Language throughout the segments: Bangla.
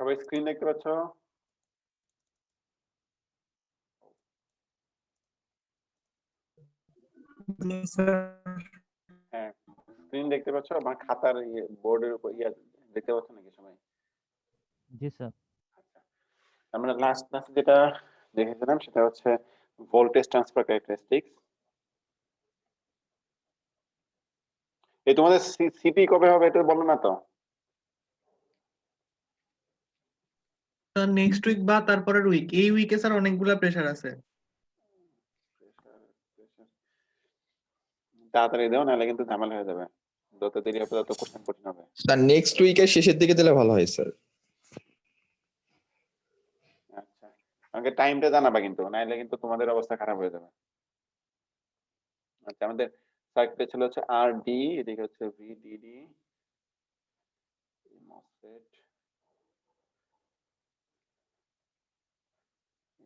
সবাই স্ক্রিন দেখতে পাচ্ছ? হ্যাঁ, স্ক্রিন দেখতে পাচ্ছ? আমার খাতার বোর্ডের উপর দেখতে পাচ্ছ নাকি সবাই? জি স্যার। আচ্ছা, আমরা লাস্ট ক্লাসে যেটা দেখেছিলাম সেটা হচ্ছে ভোল্টেজ ট্রান্সফার ক্যারেক্টারিস্টিক্স। এই তোমাদের সিপি কবে হবে এটা বলো না তো? নেক্সট উইক বা তারপরের উইক। এই উইকে স্যার অনেকগুলা প্রেসার আছে। তাড়াতাড়ি দাও, নাহলে কিন্তু ঝামেলা হয়ে যাবে। যত দেরি হবে তত কোশ্চেন কঠিন হবে। স্যার নেক্সট উইকের শেষের দিকে দিলে ভালো হয় স্যার। আচ্ছা, আমাকে টাইমটা জানাবা কিন্তু, নাহলে কিন্তু তোমাদের অবস্থা খারাপ হয়ে যাবে। আচ্ছা, আমাদের সার্কিটে ছিল হচ্ছে আর ডি, এদিকে হচ্ছে ভিডিডি, মসফেট,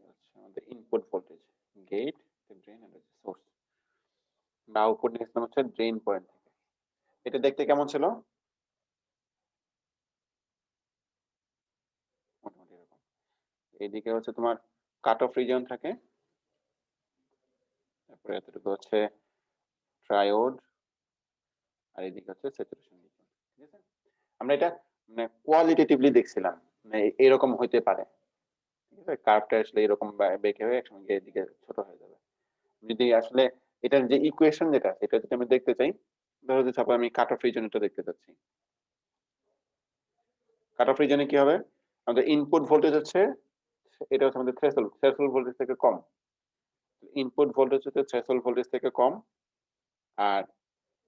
হচ্ছে আমাদের input voltage, gate, drain and source. বা আউটপুট নিয়েছিলাম হচ্ছে ড্রেন পয়েন্ট থেকে। এটা দেখতে কেমন ছিল? মোটামুটি এরকম। এইদিকে হচ্ছে তোমার কাট অফ রিজিয়ন থাকে, তারপরে এতটুকু হচ্ছে ট্রায়োড, আর এদিকে হচ্ছে স্যাচুরেশন রিজিয়ন। ঠিক আছে, আমরা এটা মানে কোয়ালিটেটিভলি দেখছিলাম, মানে এরকম হইতে পারে। ঠিক আছে, কার্ভটা আসলে এরকম বেঁকে হয়ে একসঙ্গে এদিকে ছোট হয়ে যাবে। যদি আসলে এটার যে ইকুয়েশন যেটা সেটা যদি আমি দেখতে চাই, ধরো যে সাপোজ আমি কাট অফ রিজনটা দেখতে চাচ্ছি। কাট অফ রিজনে কি হবে? আমাদের ইনপুট ভোল্টেজ হচ্ছে, এটা হচ্ছে আমাদের থ্রেশহোল্ড, থ্রেশহোল্ড ভোল্টেজ থেকে কম। ইনপুট ভোল্টেজ হচ্ছে থ্রেশহোল্ড ভোল্টেজ থেকে কম। আর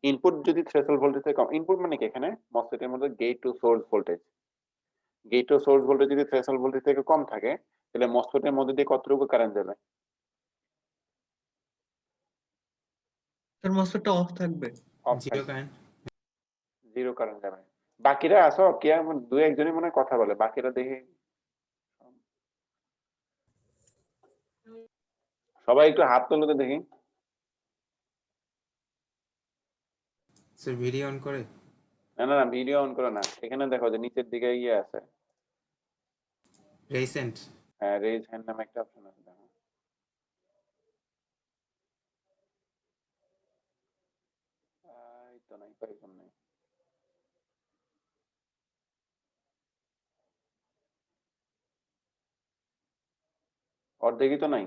ইনপুট যদি থ্রেশহোল্ড ভোল্টেজ থেকে কম, ইনপুট মানে কি এখানে মসফেটের মধ্যে gate to source voltage, gate to source voltage যদি থ্রেশহোল্ড ভোল্টেজ থেকে কম থাকে, তাহলে মসফেটের মধ্যে দিয়ে কতটুকু কারেন্ট যাবে? স্যার মসফেটটা অফ থাকবে। Zero current. জিরো কারেন্ট যাবে। বাকিরা আসো, কে দুই একজনই মনে হয় কথা বলে, বাকিরা দেখি সবাই একটু হাত তুলে তো দেখি। স্যার ভিডিও অন করে। না না না, ভিডিও অন করো না, এখানে দেখো যে নিচের দিকে আছে, রিসেন্ট। হ্যাঁ, রেজ হ্যান্ড নামে একটা অপশন আছে, দেখো। এই তো নাই, কয়েকজন নাই। অর্ধেকই তো নাই।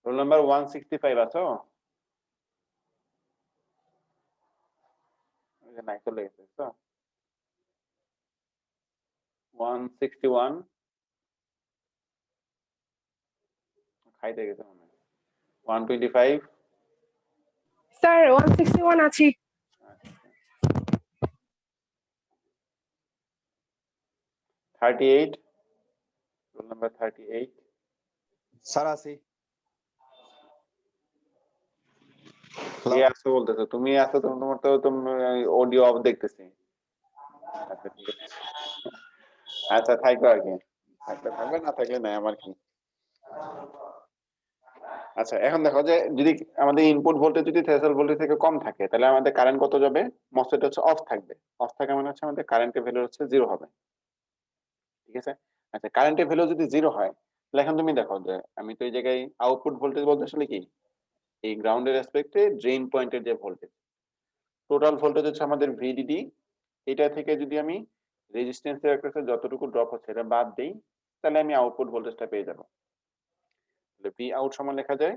রোল নাম্বার 165 আছো? নাই, চলে গেছে তো। 161 খাইতে গেছে মনে হয়। 125 স্যার 161 আছি। 38 রোল নাম্বার 38 স্যার আছি। কে আছো বলতেছো? তুমি আছো, তোমার তো অডিও অফ দেখতেছি। আচ্ছা ঠিক আছে, আচ্ছা থাকবে আর কি, থাকলে থাকবে, না থাকলে নাই, আমার কি। আচ্ছা, এখন দেখো যে যদি আমাদের ইনপুট ভোল্টেজ যদি থ্রেশহোল্ড ভোল্টেজ থেকে কম থাকে, তাহলে আমাদের কারেন্ট কত যাবে? মসফেট হচ্ছে অফ থাকবে। অফ থাকা মানে হচ্ছে আমাদের কারেন্টের ভ্যালু হচ্ছে জিরো হবে। ঠিক আছে, আচ্ছা কারেন্টের ভ্যালু যদি জিরো হয়, তাহলে এখন তুমি দেখো যে আমি তো এই জায়গায় আউটপুট ভোল্টেজ বলতে আসলে কি, এই গ্রাউন্ডের রেসপেক্টে ড্রেন পয়েন্টের যে ভোল্টেজ, টোটাল ভোল্টেজ হচ্ছে আমাদের ভিডিডি। এটা থেকে যদি আমি রেজিস্ট্যান্সের একটা যতটুকু ড্রপ হচ্ছে এটা বাদ দেই, তাহলে আমি আউটপুট ভোল্টেজটা পেয়ে যাবো। তাহলে ভি আউট সমান লেখা যায়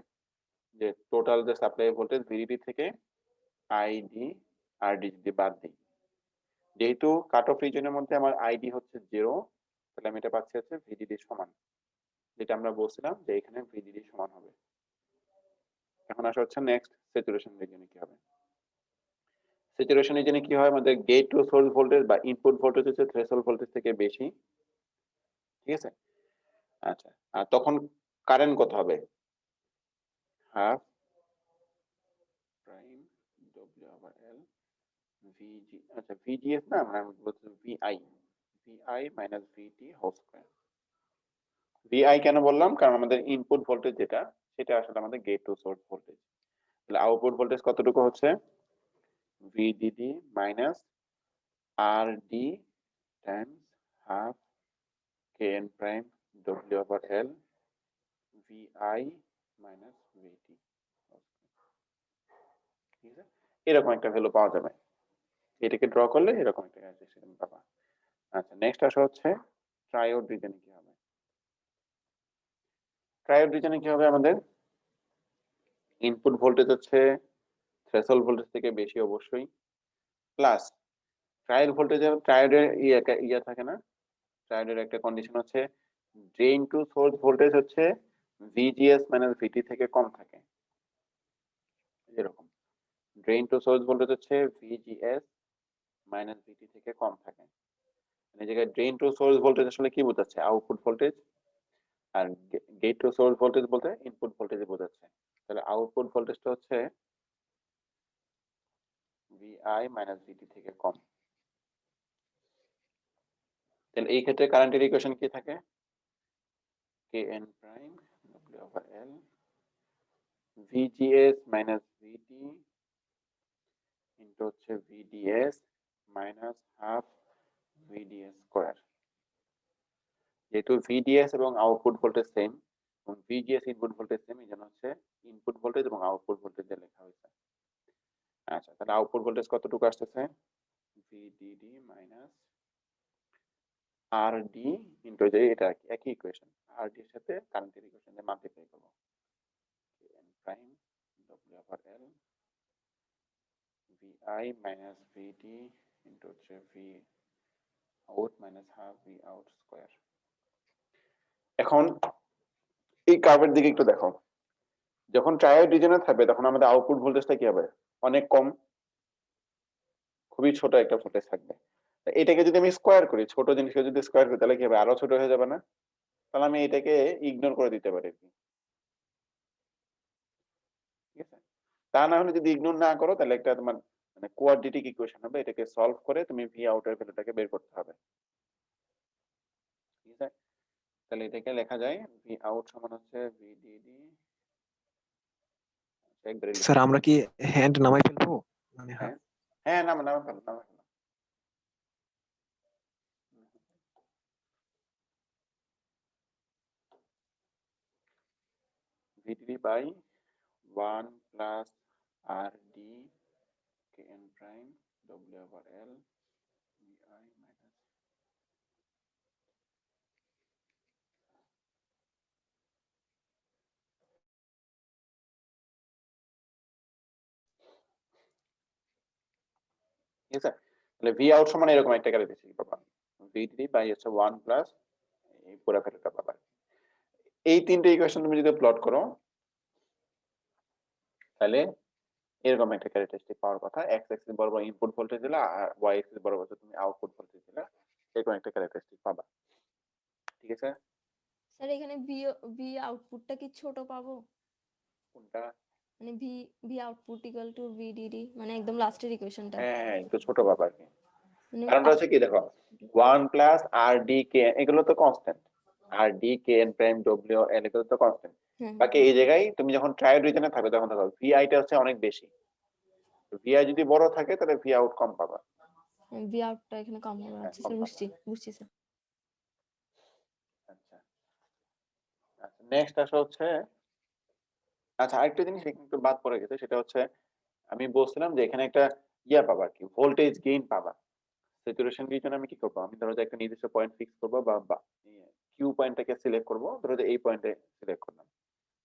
যে টোটাল যে সাপ্লাই ভোল্টেজ ভিডিডি থেকে আইডি আরডি যদি বাদ দিই, যেহেতু কাট অফ রিজনের মধ্যে আমার আইডি হচ্ছে 0, তাহলে আমি এটা পাচ্ছি হচ্ছে ভিডিডি সমান, যেটা আমরা বলছিলাম যে এখানে ভিডিডি সমান হবে। এখন আসা হচ্ছে নেক্সট স্যাচুরেশন রিজনে কি হবে। স্যাচুরেশন রিজনে কি হয়, আমাদের গেট টু সোর্স ভোল্টেজ বা ইনপুট ভোল্টেজ হচ্ছে থ্রেশহোল্ড ভোল্টেজ থেকে বেশি। ঠিক আছে, আচ্ছা, আর তখন কারেন্ট কত হবে? হাফ প্রাইম ডব্লিউ ওভার এল ভিজি, আচ্ছা ভিজিএস না, আমরা বলছি Vi, Vi minus VT whole square. Vi কেন বললাম? কারণ আমাদের ইনপুট ভোল্টেজ যেটা, সেটা আসলে আমাদের গেট টু সোর্স ভোল্টেজ। তাহলে আউটপুট ভোল্টেজ কতটুকু হচ্ছে? VDD minus R D times half K N prime W over L VI minus VT. ঠিক আছে, এরকম একটা ভ্যালু পাওয়া যাবে। এটাকে ড্র করলে এরকম একটা ক্যারেক্টারিস্টিক পাবা। আচ্ছা, নেক্সট আসা হচ্ছে ট্রায়োড রিজনে কি হবে। ট্রায়োড রিজনে কি হবে আমাদের, ইনপুট ভোল্টেজ হচ্ছে থ্রেশহোল্ড ভোল্টেজ থেকে বেশি অবশ্যই, প্লাস ট্রায়োড ভোল্টেজের ট্রায়োডের ইয়ে থাকে না, ট্রায়োডের একটা কন্ডিশন হচ্ছে ড্রেন টু সোর্স ভোল্টেজ হচ্ছে ভিজিএস মাইনাস ভিটি থেকে কম থাকে। এরকম ড্রেন টু সোর্স ভোল্টেজ হচ্ছে ভিজিএস মাইনাস ভিটি থেকে কম থাকে। এই জায়গায় ড্রেন টু সোর্স ভোল্টেজ আসলে কি বোঝাচ্ছে, আউটপুট ভোল্টেজ, আর গেট টু সোর্স ভোল্টেজ বলতে ইনপুট ভোল্টেজ বোঝাচ্ছে। তাহলে আউটপুট ভোল্টেজটা হচ্ছে ভিআই মাইনাস ভিটি থেকে কম। তাহলে এই ক্ষেত্রে কারেন্টের ইকুয়েশন কি থাকে, K N prime W over L VGS minus VT into হচ্ছে VDS minus half VDS square. যেহেতু ভিডিএস এবং আউটপুট ভোল্টেজ সেম এবং ভিজিএস ইনপুট ভোল্টেজ সেম, এই জন্য হচ্ছে ইনপুট ভোল্টেজ এবং আউটপুট ভোল্টেজ লেখা হয়েছে। আচ্ছা, তাহলে আউটপুট ভোল্টেজ কতটুকু আসতেছে, VDD minus R D into যে এটা একই ইকুয়েশন, আর ডি এর সাথে কারেন্টের ইকুয়েশন দিয়ে মাল্টিপ্লাই করব, N prime W over L VI minus ভিডি ইনটু হচ্ছে V out minus half V out square. এখন এই কার্ভের দিকে একটু দেখো, যখন ট্রায়োড রিজনে থাকবে তখন আমাদের আউটপুট ভোল্টেজটা কি হবে, অনেক কম, খুবই ছোট একটা ভোল্টেজ থাকবে। এটাকে যদি আমি স্কয়ার করি, ছোট জিনিসকে যদি স্কয়ার করি তাহলে কি হবে, আরো ছোট হয়ে যাবে না? তাহলে আমি এটাকে ইগনোর করে দিতে পারি, ঠিক আছে। তা না হলে যদি ইগনোর না করো তাহলে একটা তোমার মানে কোয়াড্রেটিক ইকুয়েশন হবে, এটাকে সলভ করে তুমি ভি আউটের ভ্যালুটাকে বের করতে হবে, ঠিক আছে। তাহলে এটাকে লেখা যায় ভি আউট সমান হচ্ছে ভিডিডি, একবারে স্যার আমরা কি হ্যান্ড নামাই ফেলবো মানে হ্যাঁ হ্যাঁ নাম নাম ফেলো নাম ফেলো। VDD by 1 plus R D K N prime W over L VI minus. ঠিক আছে, তাহলে ভি আউট সমান এরকম একটা ক্যারেক্টারিস্টিক পাবা, ভিডিডি বাই হচ্ছে 1 প্লাস এই পুরো ভ্যালুটা পাবা। এই তিনটে ইকুয়েশন তুমি যদি প্লট করো তাহলে এরকম একটা ক্যারেক্টারিস্টিক পাওয়ার কথা। এক্স অ্যাক্সিস বরাবর ইনপুট ভোল্টেজ দিলা আর ওয়াই অ্যাক্সিস বরাবর তুমি আউটপুট ভোল্টেজ দিলা, এরকম একটা ক্যারেক্টারিস্টিক পাবা, ঠিক আছে। স্যার এখানে ভি আউটপুটটা কি ছোট পাবো, কোনটা, মানে V output equal to VDD, মানে একদম লাস্টের ইকুয়েশনটা, হ্যাঁ হ্যাঁ একটু ছোট পাবা আর কি। মানে কারণটা হচ্ছে কি দেখো, 1 প্লাস আর ডি কে এগুলো তো constant, R D K N prime W N এগুলো তো কনস্ট্যান্ট। হ্যাঁ বাকি এই জায়গায় তুমি যখন ট্রায়োড রিজনে থাকবে তখন দেখো ভিআই টা হচ্ছে অনেক বেশি, ভিআই যদি বড় থাকে তাহলে ভি আউট কম পাবা। ভি আউটটা এখানে কম হবে। হ্যাঁ, আচ্ছা কম স্যার, পাবা। বুঝছি স্যার। আচ্ছা আচ্ছা, নেক্সট আসা হচ্ছে, আচ্ছা আরেকটা জিনিস একটু বাদ পড়ে গেছে, সেটা হচ্ছে আমি বলছিলাম যে এখানে একটা ইয়া পাবা কি, ভোল্টেজ গেইন পাবা। স্যাচুরেশন রিজনে আমি কি করবো, আমি ধরো যে একটা নির্দিষ্ট পয়েন্ট ফিক্স করবো বা কিউ পয়েন্টটাকে সিলেক্ট করবো, ধরো যে এই পয়েন্টে সিলেক্ট করলাম,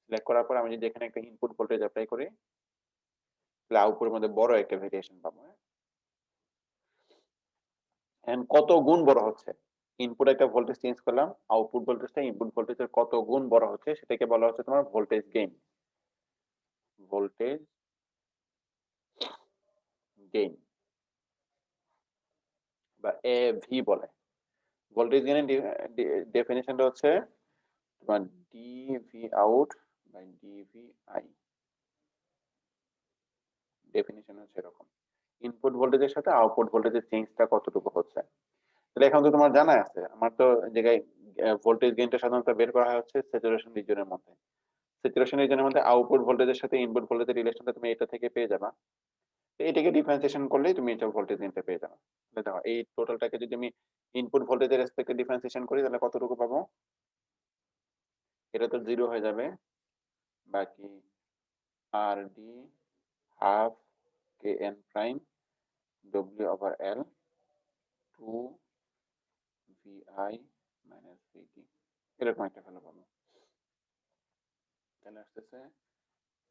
সিলেক্ট করার পর আমি যদি এখানে একটা ইনপুট ভোল্টেজ অ্যাপ্লাই করি তাহলে আউটপুটের মধ্যে বড় একটা ভেরিয়েশন পাবো। এন্ড কত গুণ বড় হচ্ছে, ইনপুট একটা ভোল্টেজ চেঞ্জ করলাম, আউটপুট ভোল্টেজটা ইনপুট ভোল্টেজের কত গুণ বড় হচ্ছে সেটাকে বলা হচ্ছে তোমার ভোল্টেজ গেইন, ভোল্টেজ গেইন বা এভি বলে। ভোল্টেজ গেইনের ডেফিনিশনটা হচ্ছে তোমার DV out by DV I, definition হচ্ছে এরকম, ইনপুট ভোল্টেজের সাথে আউটপুট ভোল্টেজের চেঞ্জটা কতটুকু হচ্ছে। তাহলে এখন তো তোমার জানা আছে, আমার তো জায়গায় ভোল্টেজ গেইনটা সাধারণত বের করা হয় হচ্ছে স্যাচুরেশন রিজনের মধ্যে। স্যাচুরেশন রিজনের মধ্যে আউটপুট ভোল্টেজের সাথে ইনপুট ভোল্টেজের রিলেশনটা তুমি এটা থেকে পেয়ে যাবা। তো এটাকে ডিফারেন্সিয়েশন করলেই তুমি এটা ভোল্টেজ গেইনটা পেয়ে যাবে। তাহলে দেখো এই টোটালটাকে যদি আমি ইনপুট ভোল্টেজের রেসপেক্টে ডিফারেন্সিয়েশন করি তাহলে কতটুকু পাবো? এটা তো 0 হয়ে যাবে, বাকি R D half K N prime W over L 2 VI minus VT, এরকম একটা ভ্যালু পাবো। তাহলে আসতেছে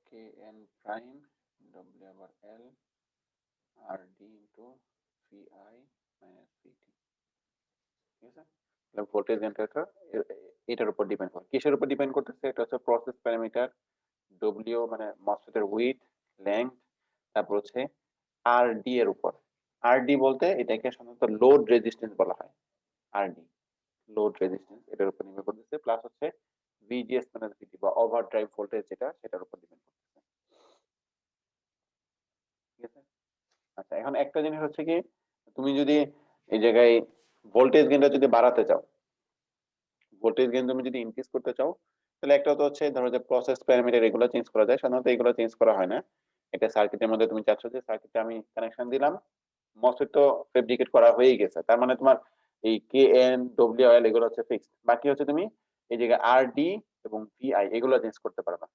K N prime W over L R D into VI minus VT. ঠিক আছে, তাহলে ভোল্টেজ গেইনটা এটার উপর ডিপেন্ড করে। কিসের উপর ডিপেন্ড করতেছে? এটা হচ্ছে প্রসেস প্যারামিটার ডব্লিউ মানে মসফেটের উইডথ, লেংথ, তারপর হচ্ছে আরডি এর উপর। আরডি বলতে এটাকে সাধারণত লোড রেজিস্ট্যান্স বলা হয়। আরডি লোড রেজিস্ট্যান্স, এটার উপর নির্ভর করতেছে। প্লাস হচ্ছে ভিজিএস মাইনাস ভিটি বা ওভার ড্রাইভ ভোল্টেজ, যেটা সেটার উপর ডিপেন্ড করতেছে। ঠিক আছে, আচ্ছা এখন একটা জিনিস হচ্ছে কি, তুমি যদি এই জায়গায় ভোল্টেজ গেইনটা যদি বাড়াতে চাও, ভোল্টেজ গেইন তুমি যদি ইনক্রিজ করতে চাও, তাহলে একটা তো হচ্ছে ধরো যে প্রসেস প্যারামিটার এগুলো চেঞ্জ করা যায়। সাধারণত এগুলো চেঞ্জ করা হয় না। একটা সার্কিটের মধ্যে তুমি চাচ্ছ যে সার্কিটে আমি কানেকশন দিলাম, মসফেট তো ফেব্রিকেট করা হয়েই গেছে, তার মানে তোমার এই কে এন ডব্লিউ এল এগুলো হচ্ছে ফিক্সড। বাকি হচ্ছে তুমি এই জায়গায় আর ডি এবং ভিআই এগুলো চেঞ্জ করতে পারবা।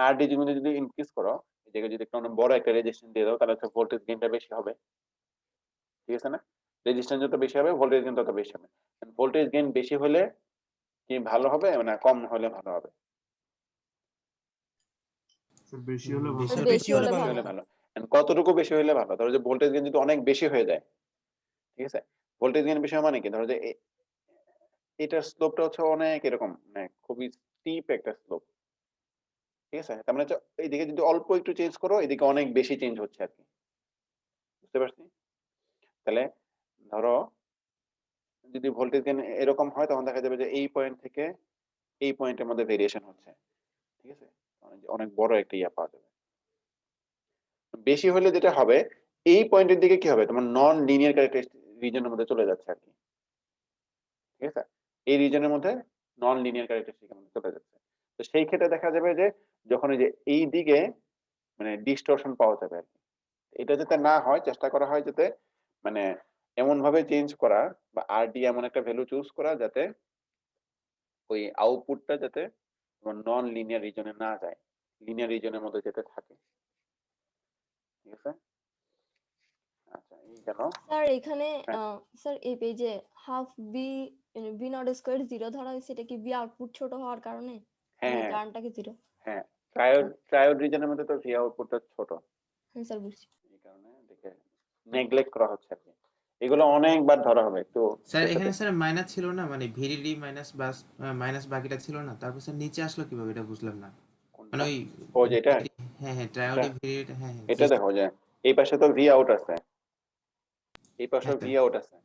আর ডি তুমি যদি ইনক্রিজ করো, এই জায়গায় যদি একটু বড় একটা রেজিস্ট্যান্স দিয়ে দাও, তাহলে হচ্ছে ভোল্টেজ গেইনটা বেশি হবে। ঠিক আছে না? রেজিস্ট্যান্স যত বেশি হবে ভোল্টেজ গেইন তত বেশি হবে। ভোল্টেজ গেইন বেশি হলে কি ভালো হবে, মানে কম হলে ভালো হবে? বেশি হলে ভালো। স্যার বেশি হলে বেশি ভালো। হলে ভালো। And কতটুকু বেশি হলে ভালো? ধরো যে ভোল্টেজ গেইন যদি অনেক বেশি হয়ে যায়, ঠিক আছে, ভোল্টেজ গেইন বেশি হওয়া মানে কি, ধরো যে এটার স্লোপটা হচ্ছে অনেক এরকম, মানে খুবই স্টিপ একটা স্লোপ। ঠিক আছে, তার মানে হচ্ছে এইদিকে যদি অল্প একটু চেঞ্জ করো, এদিকে অনেক বেশি চেঞ্জ হচ্ছে আর কি। বুঝতে পারছি? তাহলে ধরো যদি ভোল্টেজ গেইন এরকম হয়, তখন দেখা যাবে যে এই পয়েন্ট থেকে এই পয়েন্টের মধ্যে ভেরিয়েশন হচ্ছে। ঠিক আছে, অনেক বড় একটা ইয়া পাওয়া যাবে। বেশি হলে যেটা হবে, এই পয়েন্টের দিকে কি হবে, তোমার নন লিনিয়ার ক্যারেক্টারিস্টিক রিজনের মধ্যে চলে যাচ্ছে আর কি। ঠিক আছে, এই রিজনের মধ্যে নন লিনিয়ার ক্যারেক্টারিস্টিকের মধ্যে চলে যাচ্ছে। তো সেই ক্ষেত্রে দেখা যাবে যে যখন এই যে এই দিকে মানে ডিস্টরশন পাওয়া যাবে আর কি। এটা যাতে না হয়, চেষ্টা করা হয় যাতে মানে এমন ভাবে চেঞ্জ করা বা আরডি এমন একটা ভ্যালু চুজ করা যাতে ওই আউটপুটটা যাতে তোমার নন লিনিয়ার রিজনে না যায়, লিনিয়ার রিজনের মধ্যে যেতে থাকে। ঠিক আছে, আচ্ছা এই গেল। স্যার এখানে হ্যাঁ। স্যার এই পেজে half B B not square 0 ধরা হয়েছে, এটা কি বি আউটপুট ছোট হওয়ার কারণে? হ্যাঁ মানে কারণটাকে 0? হ্যাঁ, ট্রায়োড রিজনের মধ্যে তো ভি আউটপুটটা ছোট, হ্যাঁ স্যার বুঝছি। এই কারণে দেখে নেগলেক্ট করা হচ্ছে আর কি। এগুলো অনেকবার ধরা হবে একটু। স্যার এখানে স্যার মাইনাস ছিল না, মানে ভিডিডি মাইনাস বাস মাইনাস বাকিটা ছিল না, তারপর স্যার নিচে আসলো কিভাবে এটা বুঝলাম না। মানে ওই ও যেটা হ্যাঁ হ্যাঁ ট্রায়োডি ভিডিডি হ্যাঁ হ্যাঁ এটা দেখো যে এই পাশে তো ভি আউট আছে, এই পাশে হ্যাঁ, ভি আউট আছে,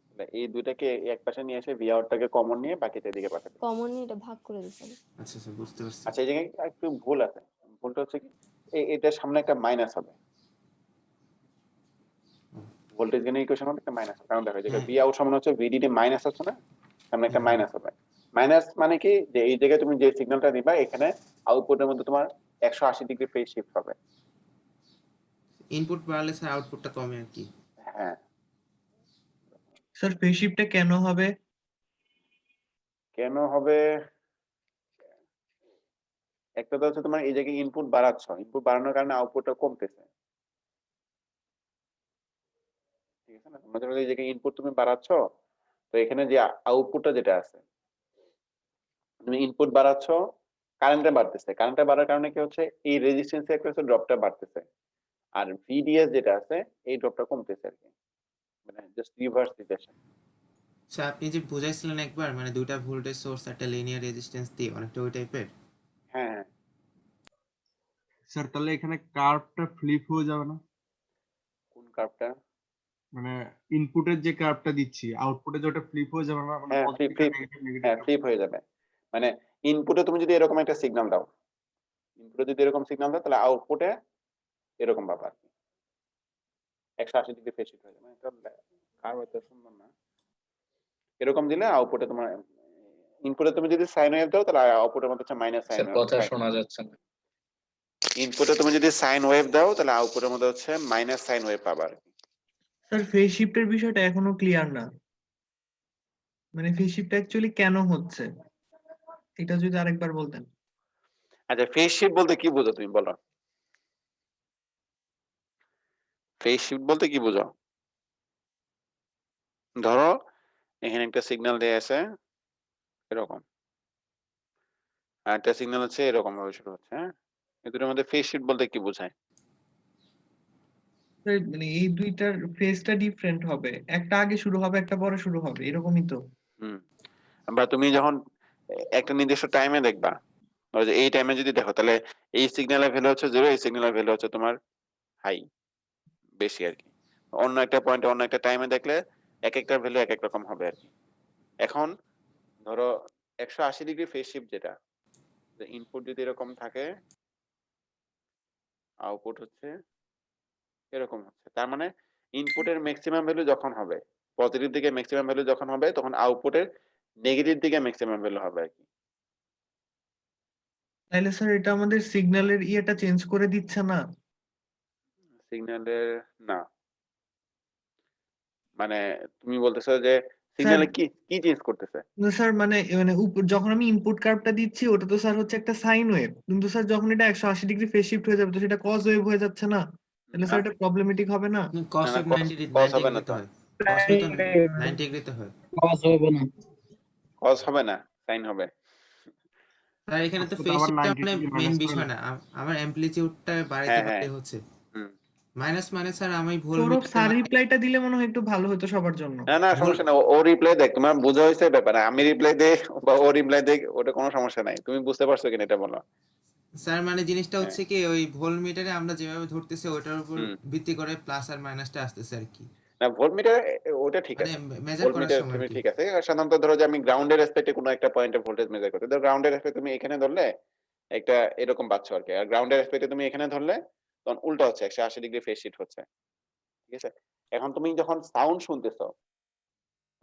তাহলে এই দুইটাকে এক পাশে নিয়ে এসে ভি আউটটাকে কমন নিয়ে বাকিটা এদিকে পাঠাবে। কমন এটা ভাগ করে দিচ্ছেন। আচ্ছা স্যার বুঝতে পারছি। আচ্ছা এই জায়গায় একটু ভুল আছে, ভুলটা হচ্ছে কি এটার সামনে একটা মাইনাস হবে, ভোল্টেজ গেইনের ইকুয়েশন হবে একটা মাইনাস, কারণ দেখো যেটা হ্যাঁ। ভি আউট সমান হচ্ছে ভিডিডি মাইনাস আছে না, সামনে একটা মাইনাস হবে। মাইনাস মানে কি, যে এই জায়গায় তুমি যে সিগন্যালটা দিবা এখানে আউটপুটের মধ্যে তোমার 180 ডিগ্রি ফেজ শিফট হবে। ইনপুট বাড়লে স্যার আউটপুটটা কমে আর কি। হ্যাঁ, স্যার ফেজ শিফটটা কেন হবে? কেন হবে, একটা তো হচ্ছে তোমার এই জায়গায় ইনপুট বাড়াচ্ছ, ইনপুট বাড়ানোর কারণে আউটপুটটা কমতেছে। ঠিক আছে না, তোমরা যখন এই জায়গায় ইনপুট তুমি বাড়াচ্ছ, তো এখানে যে আউটপুটটা যেটা আছে, তুমি ইনপুট বাড়াচ্ছ, কারেন্টটা বাড়তেছে, কারেন্টটা বাড়ার কারণে কি হচ্ছে, এই রেজিস্ট্যান্স একটা হচ্ছে ড্রপটা বাড়তেছে, আর ভিডিএস যেটা আছে এই ড্রপটা কমতেছে আর কি, মানে জাস্ট রিভার্স সিচুয়েশন। স্যার আপনি যে বুঝাইছিলেন একবার, মানে দুইটা ভোল্টেজ সোর্স একটা লিনিয়ার রেজিস্ট্যান্স দিয়ে, অনেকটা ওই টাইপের। হ্যাঁ হ্যাঁ, স্যার তাহলে এখানে কার্ভটা ফ্লিপ হয়ে যাবে না? কোন কার্ভটা? মানে ইনপুটের যে কার্ভটা দিচ্ছি আউটপুটে যেটা ফ্লিপ হয়ে যাবে না, মানে হ্যাঁ পজিটিভ ফ্লিপ, নেগেটিভ নেগেটিভ। হ্যাঁ ফ্লিপ হয়ে যাবে। মানে ইনপুটে তুমি যদি এরকম একটা সিগন্যাল দাও, ইনপুটে যদি এরকম সিগন্যাল দাও, তাহলে আউটপুটে এরকম পাবা আর কি, 180 ডিগ্রি ফেজ শিফট হয়ে যাবে। এটা কার্ভ এত সুন্দর না, এরকম দিলে আউটপুটে তোমার, ইনপুটে তুমি যদি সাইন ওয়েভ দাও তাহলে আউটপুটের মধ্যে হচ্ছে মাইনাস সাইন স্যার কথা শোনা যাচ্ছে না। ইনপুটে তুমি যদি সাইন ওয়েভ দাও তাহলে আউটপুটের মধ্যে হচ্ছে মাইনাস সাইন ওয়েভ পাবা আর কি। স্যার ফেজ শিফটের বিষয়টা এখনো ক্লিয়ার না, মানে ফেজ শিফট অ্যাকচুয়ালি কেন হচ্ছে এটা যদি আরেকবার বলতেন। আচ্ছা ফেজ শিফট বলতে কি বোঝো তুমি বলো? ফেজ শিফট বলতে কি বোঝো? ধরো এখানে একটা সিগন্যাল দেয়া আছে এরকম, আর একটা সিগন্যাল হচ্ছে এরকম ভাবে শুরু হচ্ছে, হ্যাঁ? এই দুটোর মধ্যে ফেজ শিফট বলতে কি বোঝায়? স্যার, মানে এই দুইটার ফেজটা ডিফারেন্ট হবে, একটা আগে শুরু হবে একটা পরে শুরু হবে, এরকমই তো। হুম। বা তুমি যখন একটা নির্দিষ্ট টাইমে দেখবা, ধরো যে এই টাইমে যদি দেখো তাহলে এই সিগন্যালের ভ্যালু হচ্ছে 0, এই সিগন্যালের ভ্যালু হচ্ছে তোমার হাই, বেশি আর কি। অন্য একটা পয়েন্টে অন্য একটা টাইমে দেখলে এক একটার ভ্যালু এক এক রকম হবে আর কি। এখন ধরো 180 ডিগ্রি ফেজ শিফট যেটা, ইনপুট যদি এরকম থাকে আউটপুট হচ্ছে এরকম হচ্ছে, তার মানে ইনপুটের ম্যাক্সিমাম ভ্যালু যখন হবে পজিটিভ দিকে ম্যাক্সিমাম ভ্যালু যখন হবে তখন আউটপুটের নেগেটিভ দিকে ম্যাক্সিমাম ভ্যালু হবে আর কি। তাইলে স্যার এটা আমাদের সিগন্যালের ইয়েটা চেঞ্জ করে দিচ্ছে না? সিগন্যালের না, মানে তুমি বলতেছো যে স্যার সিগন্যালে কি কি চেঞ্জ করতেছে? স্যার মানে মানে যখন আমি ইনপুট কার্ভটা দিচ্ছি ওটা তো স্যার হচ্ছে একটা সাইন ওয়েভ, কিন্তু স্যার যখন এটা 180 ডিগ্রি ফেজ শিফট হয়ে যাবে তো সেটা কজ ওয়েভ হয়ে যাচ্ছে না? তাহলে স্যার না এটা প্রবলেমেটিক হবে না? কস না ওয়েভ কস 90 কস হবে না ডিগ্রিতে তো, হয়, কস ওয়েভ তো 90 ডিগ্রিতে হয়। কস হবে না, সাইন হবে। আর এখানে তো কষ্ট তো ফেজ আবার শিফটটা 90 মানে ডিগ্রি মেইন মাইনাস করে বিষয় না। না, আমার অ্যামপ্লিটিউডটা বাড়াইতে হ্যাঁ হ্যাঁ বাড়াই হচ্ছে। হুম। মাইনাস মানে স্যার আমি ভুল সৌরভ মিটারে স্যার রিপ্লাইটা দিলে মনে হয় একটু ভালো হতো সবার জন্য। না না ভুল সমস্যা না, ও রিপ্লাই দেখ, তোমার বোঝা হয়েছে ব্যাপার, আমি রিপ্লাই দেই বা ও রিপ্লাই দেই, ওটা কোনো সমস্যা নাই, তুমি বুঝতে পারছো কিনা এটা বলো। স্যার মানে জিনিসটা হ্যাঁ হচ্ছে কি ওই ভোল মিটারে আমরা যেভাবে ধরতেছি ওটার উপর হুম। ভিত্তি করে প্লাস আর মাইনাসটা আসতেছে আর কি, না ভোল্টমিটার ওটা ঠিক মানে আছে, মেজার করার ভোল্টমিটার সময় আর তুমি কি। ঠিক আছে। আর সাধারণত ধরো যে আমি গ্রাউন্ডের রেসপেক্টে কোনো একটা পয়েন্টে ভোল্টেজ মেজার করতে, ধরো গ্রাউন্ডের রেসপেক্টে তুমি এখানে ধরলে একটা এরকম পাচ্ছ আর কি, আর গ্রাউন্ডের রেসপেক্টে তুমি এখানে ধরলে তখন উল্টা হচ্ছে, 180 ডিগ্রি ফেজ শিফট হচ্ছে, ঠিক আছে? এখন তুমি যখন সাউন্ড শুনতেছো,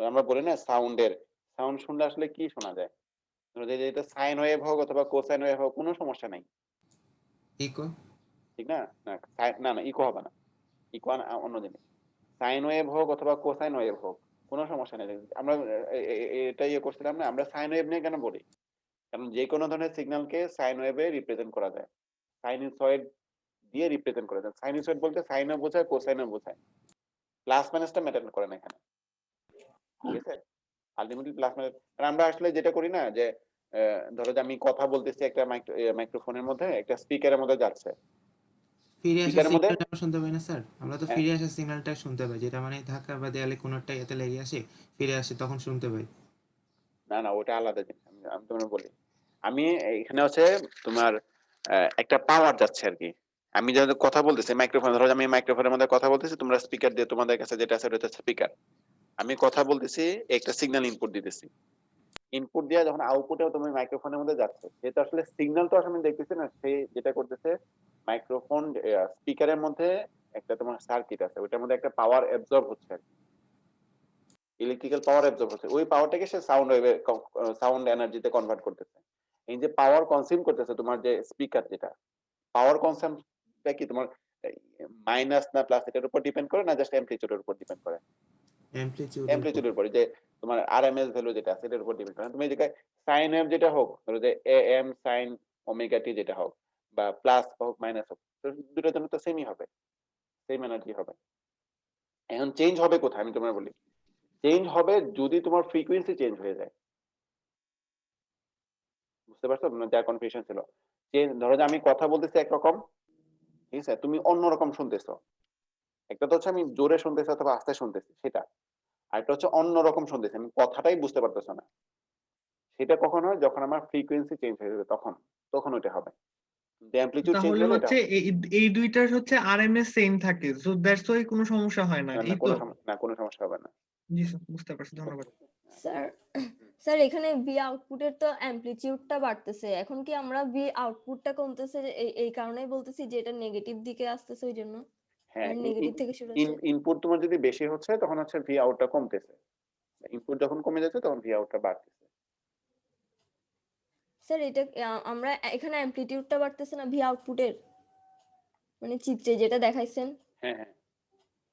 আমরা বলি না সাউন্ড শুনলে আসলে কি শোনা যায়? ধরো যে এটা সাইন ওয়েভ হোক অথবা কোসাইন ওয়েভ হোক কোনো সমস্যা নাই, ইকো ঠিক না? না না না ইকো হবে না, ইকো অন্য জিনিস। সাইন ওয়েভ হোক অথবা কোসাইন ওয়েভ হোক কোনো সমস্যা নেই। আমরা এটা ইয়ে করছিলাম না, আমরা সাইন ওয়েভ নিয়ে কেন বলি? কারণ যে কোনো ধরনের সিগন্যালকে সাইন ওয়েভে রিপ্রেজেন্ট করা যায়, সাইনুসয়েড দিয়ে রিপ্রেজেন্ট করা যায়। সাইনুসয়েড বলতে সাইনও বোঝায় কোসাইনও বোঝায়, প্লাস মাইনাসটা ম্যাটার করে না এখানে, ঠিক আছে? আলটিমেটলি প্লাস মাইনাস, আমরা আসলে যেটা করি না যে ধরো যে আমি কথা বলতেছি একটা মাইক্রোফোনের মধ্যে, একটা স্পিকারের মধ্যে যাচ্ছে, ফিরে আসা স্পিকারের মধ্যে সিগন্যালটা আমরা শুনতে পাই না স্যার, আমরা তো ফিরে আসা সিগন্যালটা শুনতে পাই, যেটা মানে ধাক্কা বা দেয়ালে কোনো একটা এতে লেগে আসে ফিরে আসে তখন শুনতে পাই। না না ওটা আলাদা জিনিস, আমি তোমার বলি, আমি এখানে হচ্ছে তোমার একটা পাওয়ার যাচ্ছে আর কি। আমি যখন কথা বলতেছি মাইক্রোফোন, ধরো আমি মাইক্রোফোনের মধ্যে কথা বলতেছি, তোমরা স্পিকার দিয়ে তোমাদের কাছে যেটা আছে ওটা হচ্ছে স্পিকার, আমি কথা বলতেছি একটা সিগন্যাল ইনপুট দিতেছি, ইনপুট দিয়ে যখন আউটপুটেও তুমি মাইক্রোফোনের মধ্যে যাচ্ছে, সেটা আসলে সিগন্যাল তো আসলে আমি দেখতেছি না, সে যেটা করতেছে মাইক্রোফোন স্পিকারের মধ্যে একটা তোমার সার্কিট আছে, ওটার মধ্যে একটা পাওয়ার অ্যাবজর্ব হচ্ছে আর কি, ইলেকট্রিক্যাল পাওয়ার অ্যাবজর্ব হচ্ছে, ওই পাওয়ারটাকে সে সাউন্ড ওয়েভে সাউন্ড এনার্জিতে কনভার্ট করতেছে। এই যে পাওয়ার কনজিউম করতেছে তোমার যে স্পিকার, যেটা পাওয়ার কনসাম্পশনটা কি তোমার মাইনাস না প্লাস এটার উপর ডিপেন্ড করে না জাস্ট অ্যামপ্লিটিউডের উপর ডিপেন্ড করে? অ্যামপ্লিটিউডের উপর। অ্যামপ্লিটিউডের উপর, যে তোমার আরএমএস ভ্যালু যেটা আছে এটার উপর ডিপেন্ড করে। তুমি এই জায়গায় সাইন ওয়েভ যেটা হোক, ধরো যে এএম সাইন ওমেগা টি যেটা হোক, বা প্লাস হোক মাইনাস হোক, তো দুটোর জন্য তো সেমই হবে, সেম এনার্জি হবে। এখন চেঞ্জ হবে কোথায় আমি তোমার বলি, চেঞ্জ হবে যদি তোমার ফ্রিকোয়েন্সি চেঞ্জ হয়ে যায়। বুঝতে পারছো যা কনফিউশন ছিল? চেঞ্জ, ধরো যে আমি কথা বলতেছি একরকম, ঠিক আছে, তুমি অন্যরকম শুনতেছো, একটা তো হচ্ছে আমি জোরে শুনতেছি অথবা আস্তে শুনতেছি সেটা, আর একটা হচ্ছে অন্যরকম শুনতেছি, আমি কথাটাই বুঝতে পারতেছো না। সেটা কখন হয়? যখন আমার ফ্রিকোয়েন্সি চেঞ্জ হয়ে যাবে, তখন তখন ওইটা হবে। অ্যামপ্লিটিউড চেঞ্জ তাহলে হলে এটা হচ্ছে এই দুইটার হচ্ছে আরএমএস সেম থাকে, সো দ্যাটস ওয়াই কোনো সমস্যা হয় না, না এই না তো? কোনো সমস্যা হবে না। জি স্যার, বুঝতে পারছি, ধন্যবাদ। স্যার স্যার এখানে ভি আউটপুটের তো অ্যামপ্লিটিউডটা বাড়তেছে, এখন কি আমরা ভি আউটপুটটা কমতেছে এই কারণেই বলতেছি যে এটা নেগেটিভ দিকে আসতেছে, ওই জন্য হ্যাঁ, নেগেটিভ থেকে শুরু হচ্ছে। ইনপুট তোমার যদি বেশি হচ্ছে তখন হচ্ছে ভি আউটটা কমতেছে, ইনপুট যখন কমে যাচ্ছে তখন ভি আউটটা বাড়তেছে। স্যার এটা আমরা এখানে অ্যামপ্লিটিউডটা বাড়তেছে না ভি আউটপুটের? মানে চিত্রে যেটা দেখাইছেন হ্যাঁ হ্যাঁ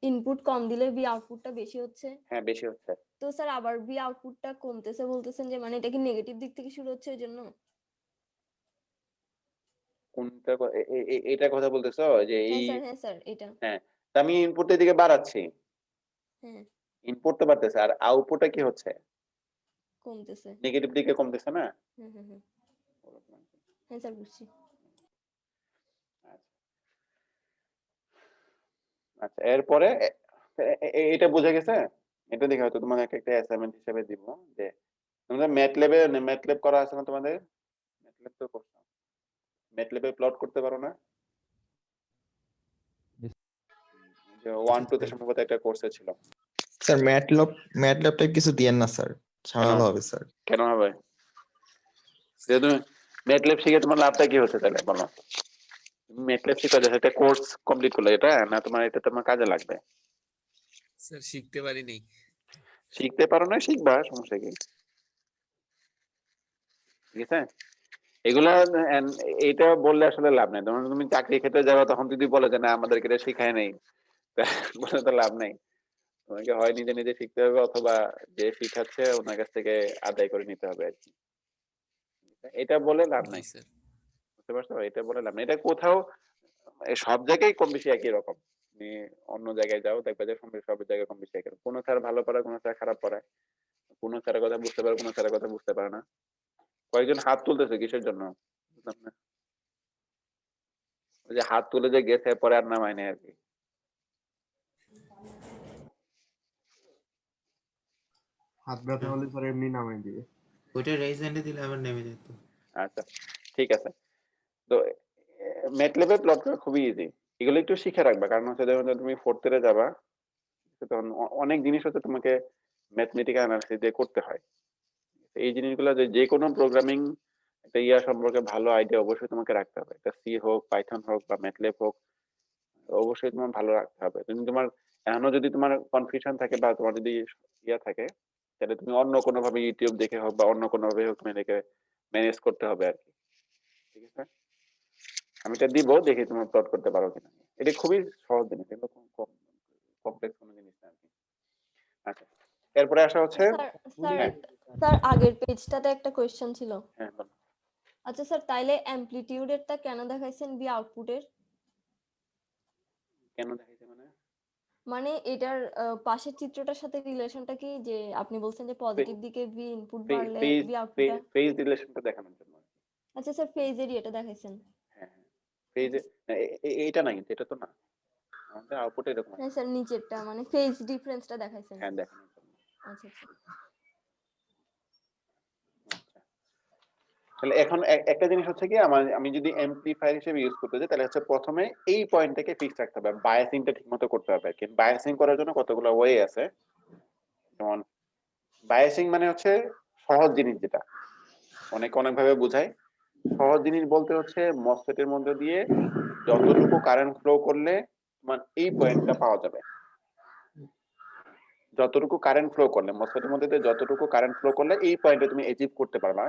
ইনপুট কম দিলে বি আউটপুটটা বেশি হচ্ছে, হ্যাঁ বেশি হচ্ছে। তো স্যার আবার বি আউটপুটটা কমতেছে বলতেছেন যে মানে এটা কি নেগেটিভ দিক থেকে শুরু হচ্ছে ওই জন্য? কোনটা এটার কথা বলতেছো যে এই? হ্যাঁ স্যার এটা। হ্যাঁ, তা আমি ইনপুটের দিকে বাড়াচ্ছি, হ্যাঁ ইনপুট তো বাড়তেছে, আর আউটপুটটা কি হচ্ছে? কমতেছে। নেগেটিভ দিকে কমতেছে না? হ্যাঁ স্যার বুঝছি। আচ্ছা, এরপরে এটা বোঝা গেছে। এটা দেখে হয়তো তোমাদের একটা অ্যাসাইনমেন্ট হিসেবে দিব যে তোমাদের ম্যাটল্যাব করা আছে না তোমাদের? ম্যাটল্যাব তো করছো, ম্যাটল্যাবে প্লট করতে পারো না? Yes. যে 1 2 তে সম্ভবত একটা কোর্সে ছিল। স্যার ম্যাটল্যাব টাইপ কিছু দিয়েন না স্যার, ঝামেলা হবে স্যার। কেন হবে? যে তুমি ম্যাটল্যাব শিখে তোমার লাভটা কি হচ্ছে তাহলে বলো? ম্যাটল্যাব শিখে যে একটা কোর্স কমপ্লিট করলে এটা না, তোমার এটা তোমার কাজে লাগবে। স্যার শিখতে পারিনি। শিখতে পারো না, শিখবা, সমস্যা কি? ঠিক আছে, এগুলা এটা বললে আসলে লাভ নাই। তখন তুমি চাকরি ক্ষেত্রে যাবে, তখন যদি বলে যে না আমাদেরকে এটা শিখায় নেই, বলে তো লাভ নাই। তোমাকে হয় নিজে নিজে শিখতে হবে, অথবা যে শিখাচ্ছে ওনার কাছ থেকে আদায় করে নিতে হবে আর কি। এটা বলে লাভ জি নাই, স্যার। বুঝতে পারছো? এটা বলে লাভ নাই। এটা কোথাও সব জায়গায় কম বেশি একই রকম। তুমি অন্য জায়গায় যাও, দেখবে যে সব জায়গায় কম বেশি একই রকম। কোনো স্যার ভালো পড়ায়, কোনো স্যার খারাপ পড়ায়, কোনো স্যারের কথা বুঝতে পারে, কোনো স্যারের কথা বুঝতে পারে না। কয়েকজন হাত তুলতেছে কিসের জন্য বুঝলাম না। ওই যে হাত তুলে যে গেছে, পরে আর নামায় নেই আর কি। হাত ব্যথা হলে স্যার এমনি নামাই দিবে। ওইটা রেজ হ্যান্ডে দিলে আবার নেমে যেত। আচ্ছা ঠিক আছে। তো ম্যাটল্যাবে প্লট করা খুবই ইজি। এগুলো একটু শিখে রাখবা, কারণ হচ্ছে যখন তুমি ফোর্থ ইয়ারে যাবা, তখন অনেক জিনিস হচ্ছে তোমাকে ম্যাথমেটিক্যাল অ্যানালিসিস দিয়ে করতে হয়। এই জিনিসগুলো যে কোনো প্রোগ্রামিং একটা ইয়া সম্পর্কে ভালো আইডিয়া অবশ্যই তোমাকে রাখতে হবে। এটা সি হোক, পাইথন হোক বা ম্যাটল্যাব হোক, অবশ্যই তোমার ভালো রাখতে হবে। তুমি তোমার এখনো যদি তোমার কনফিউশন থাকে বা তোমার যদি ইয়া থাকে, তাহলে তুমি অন্য কোনো ভাবে ইউটিউব দেখে হোক বা অন্য কোনো ভাবে হোক তুমি এটাকে ম্যানেজ করতে হবে আর কি। ঠিক আছে, আমি এটা দিব, দেখি তুমি প্লট করতে পারো কিনা। এটা খুবই সহজ জিনিস, এটা কমপ্লেক্স কোনো জিনিস না আর কি। আচ্ছা, এরপরে আসা হচ্ছে স্যার হ্যাঁ স্যার আগের পেজটাতে একটা কোয়েশ্চেন ছিল। হ্যাঁ বলো। আচ্ছা স্যার, তাইলে অ্যামপ্লিটিউডেরটা কেন দেখাইছেন বি আউটপুটের? কেন দেখাইছে মানে? মানে এটার পাশের চিত্রটার সাথে রিলেশনটা কি, যে আপনি বলছেন যে পজিটিভ দিকে বি ইনপুট বাড়লে ফেজ বি আউটপুটটা। ফেজ রিলেশনটা দেখানোর জন্য। আচ্ছা স্যার, ফেজেরই এটা দেখাইছেন। হ্যাঁ হ্যাঁ, ফেজে এইটা না, কিন্তু এটা তো না, আমাদের আউটপুট এরকম হ্যাঁ আছে। স্যার, নিচেরটা মানে ফেজ ডিফারেন্সটা দেখাইছেন। হ্যাঁ, দেখানোর জন্য। আচ্ছা আচ্ছা। আচ্ছা, তাহলে এখন একটা জিনিস হচ্ছে কি, আমি যদি এমপ্লিফায়ার হিসেবে ইউজ করতে চাই, তাহলে হচ্ছে প্রথমে এই পয়েন্টটাকে ফিক্স রাখতে হবে, বায়াসিংটা ঠিকমতো করতে হবে। কিন্তু বায়াসিং করার জন্য কতগুলো ওয়ে আছে। যেমন বায়াসিং মানে হচ্ছে সহজ জিনিস, যেটা অনেক ভাবে বোঝায়। সহজ জিনিস বলতে হচ্ছে মসফেটের মধ্যে দিয়ে যতটুকু কারেন্ট ফ্লো করলে তোমার এই পয়েন্টটা পাওয়া যাবে। যতটুকু কারেন্ট ফ্লো করলে মসফেটের মধ্যে দিয়ে যতটুকু কারেন্ট ফ্লো করলে এই পয়েন্টে তুমি অ্যাচিভ করতে পারবা,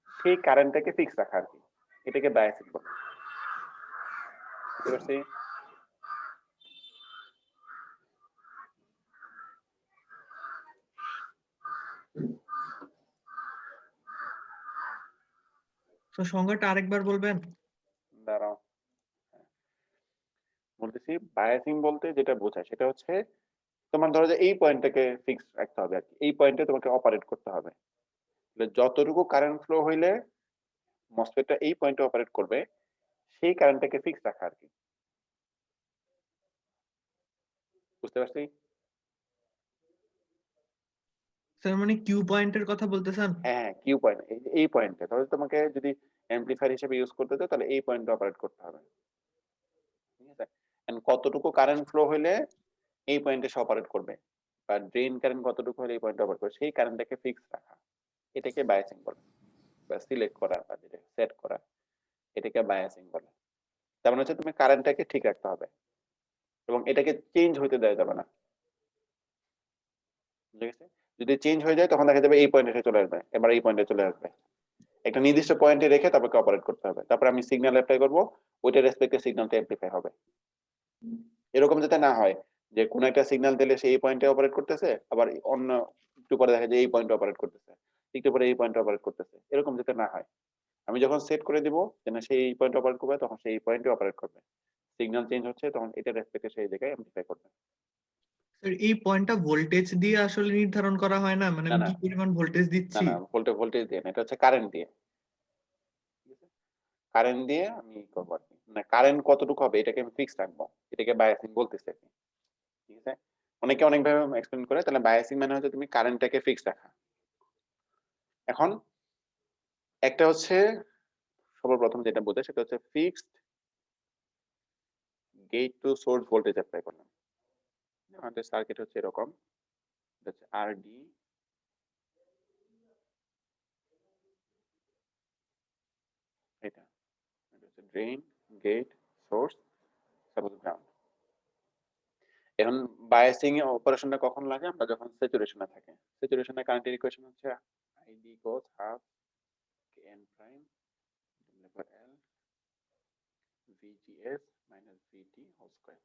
সেই কারেন্টটাকে ফিক্স রাখা আর কি। এটাকে বায়াসিং বলে। বুঝতে পারছি? তো সংজ্ঞাটা আরেকবার বলবেন? দাঁড়াও, বলতেছি বায়াসিং বলতে যেটা বোঝায় সেটা হচ্ছে তোমার ধরো যে এই পয়েন্টটাকে ফিক্স রাখতে হবে আর কি। এই পয়েন্টে তোমাকে অপারেট করতে হবে। যতটুকু কারেন্ট ফ্লো হইলে মসফেটটা এই পয়েন্টে অপারেট করবে, সেই কারেন্টটাকে ফিক্স রাখা আর কি। বুঝতে পারছি? স্যার মানে কিউ পয়েন্টের কথা বলতেছেন? হ্যাঁ হ্যাঁ, কিউ পয়েন্ট, এই পয়েন্টে তাহলে তোমাকে যদি অ্যামপ্লিফায়ার হিসেবে ইউজ করতে চাও, তাহলে এই পয়েন্টে অপারেট করতে হবে। ঠিক আছে, এন্ড কতটুকু কারেন্ট ফ্লো হইলে এই পয়েন্টে সে অপারেট করবে, বা ড্রেন কারেন্ট কতটুকু হলে এই পয়েন্টে অপারেট করবে, সেই কারেন্টটাকে ফিক্স রাখা, এটাকে বায়াসিং বলে। বা সিলেক্ট করা বা যেটা সেট করা, এটাকে বায়াসিং বলে। তার মানে হচ্ছে তুমি কারেন্টটাকে ঠিক রাখতে হবে এবং এটাকে চেঞ্জ হইতে দেওয়া যাবে না। ঠিক আছে, যদি চেঞ্জ হয়ে যায় তখন দেখা যাবে এই পয়েন্টে চলে আসবে, এবার এই পয়েন্টে চলে আসবে। একটা নির্দিষ্ট পয়েন্টে রেখে তারপরে অপারেট করতে হবে। তারপর আমি সিগন্যাল অ্যাপ্লাই করব, ওইটার রেসপেক্টে সিগন্যালটা অ্যামপ্লিফাই হবে। এরকম যাতে না হয় যে কোন একটা সিগন্যাল দিলে সে এই পয়েন্টে অপারেট করতেছে, আবার অন্য একটু পরে দেখা যায় এই পয়েন্টে অপারেট করতেছে, একটু পরে এই পয়েন্টে অপারেট করতেছে, এরকম যাতে না হয়। আমি যখন সেট করে দিব যে না সেই এই পয়েন্টে অপারেট করবে, তখন সেই পয়েন্টে অপারেট করবে। সিগন্যাল চেঞ্জ হচ্ছে তখন এটা রেসপেক্টে সেই জায়গায় অ্যামপ্লিফাই করবে। স্যার এই পয়েন্টটা ভোল্টেজ দিয়ে আসলে নির্ধারণ করা হয় না, মানে না, আমি না। কি পরিমাণ ভোল্টেজ না দিচ্ছি? না ভোল্টেজ দিয়ে না, এটা হচ্ছে কারেন্ট দিয়ে। কারেন্ট দিয়ে আমি করবো আর কি, মানে কারেন্ট কতটুকু হবে এটাকে আমি ফিক্স রাখবো, এটাকে বায়াসিং বলতেছে আর কি। ঠিক আছে, অনেকে অনেক ভাবে এক্সপ্লেন করে, তাহলে বায়াসিং মানে হচ্ছে তুমি কারেন্টটাকে ফিক্স রাখা। এখন একটা হচ্ছে সর্বপ্রথম যেটা বোঝে সেটা হচ্ছে fixed gate to source voltage apply করলাম। আমাদের সার্কিট হচ্ছে এরকম, এটা হচ্ছে আরডি, এটা হচ্ছে drain, gate, source, suppose ground. এখন বায়াসিং এ অপারেশনটা কখন লাগে? আমরা যখন স্যাচুরেশনে থাকে। স্যাচুরেশনে কারেন্টের ইকুয়েশন হচ্ছে ID equals half KN prime divided by L VGS minus VT whole square.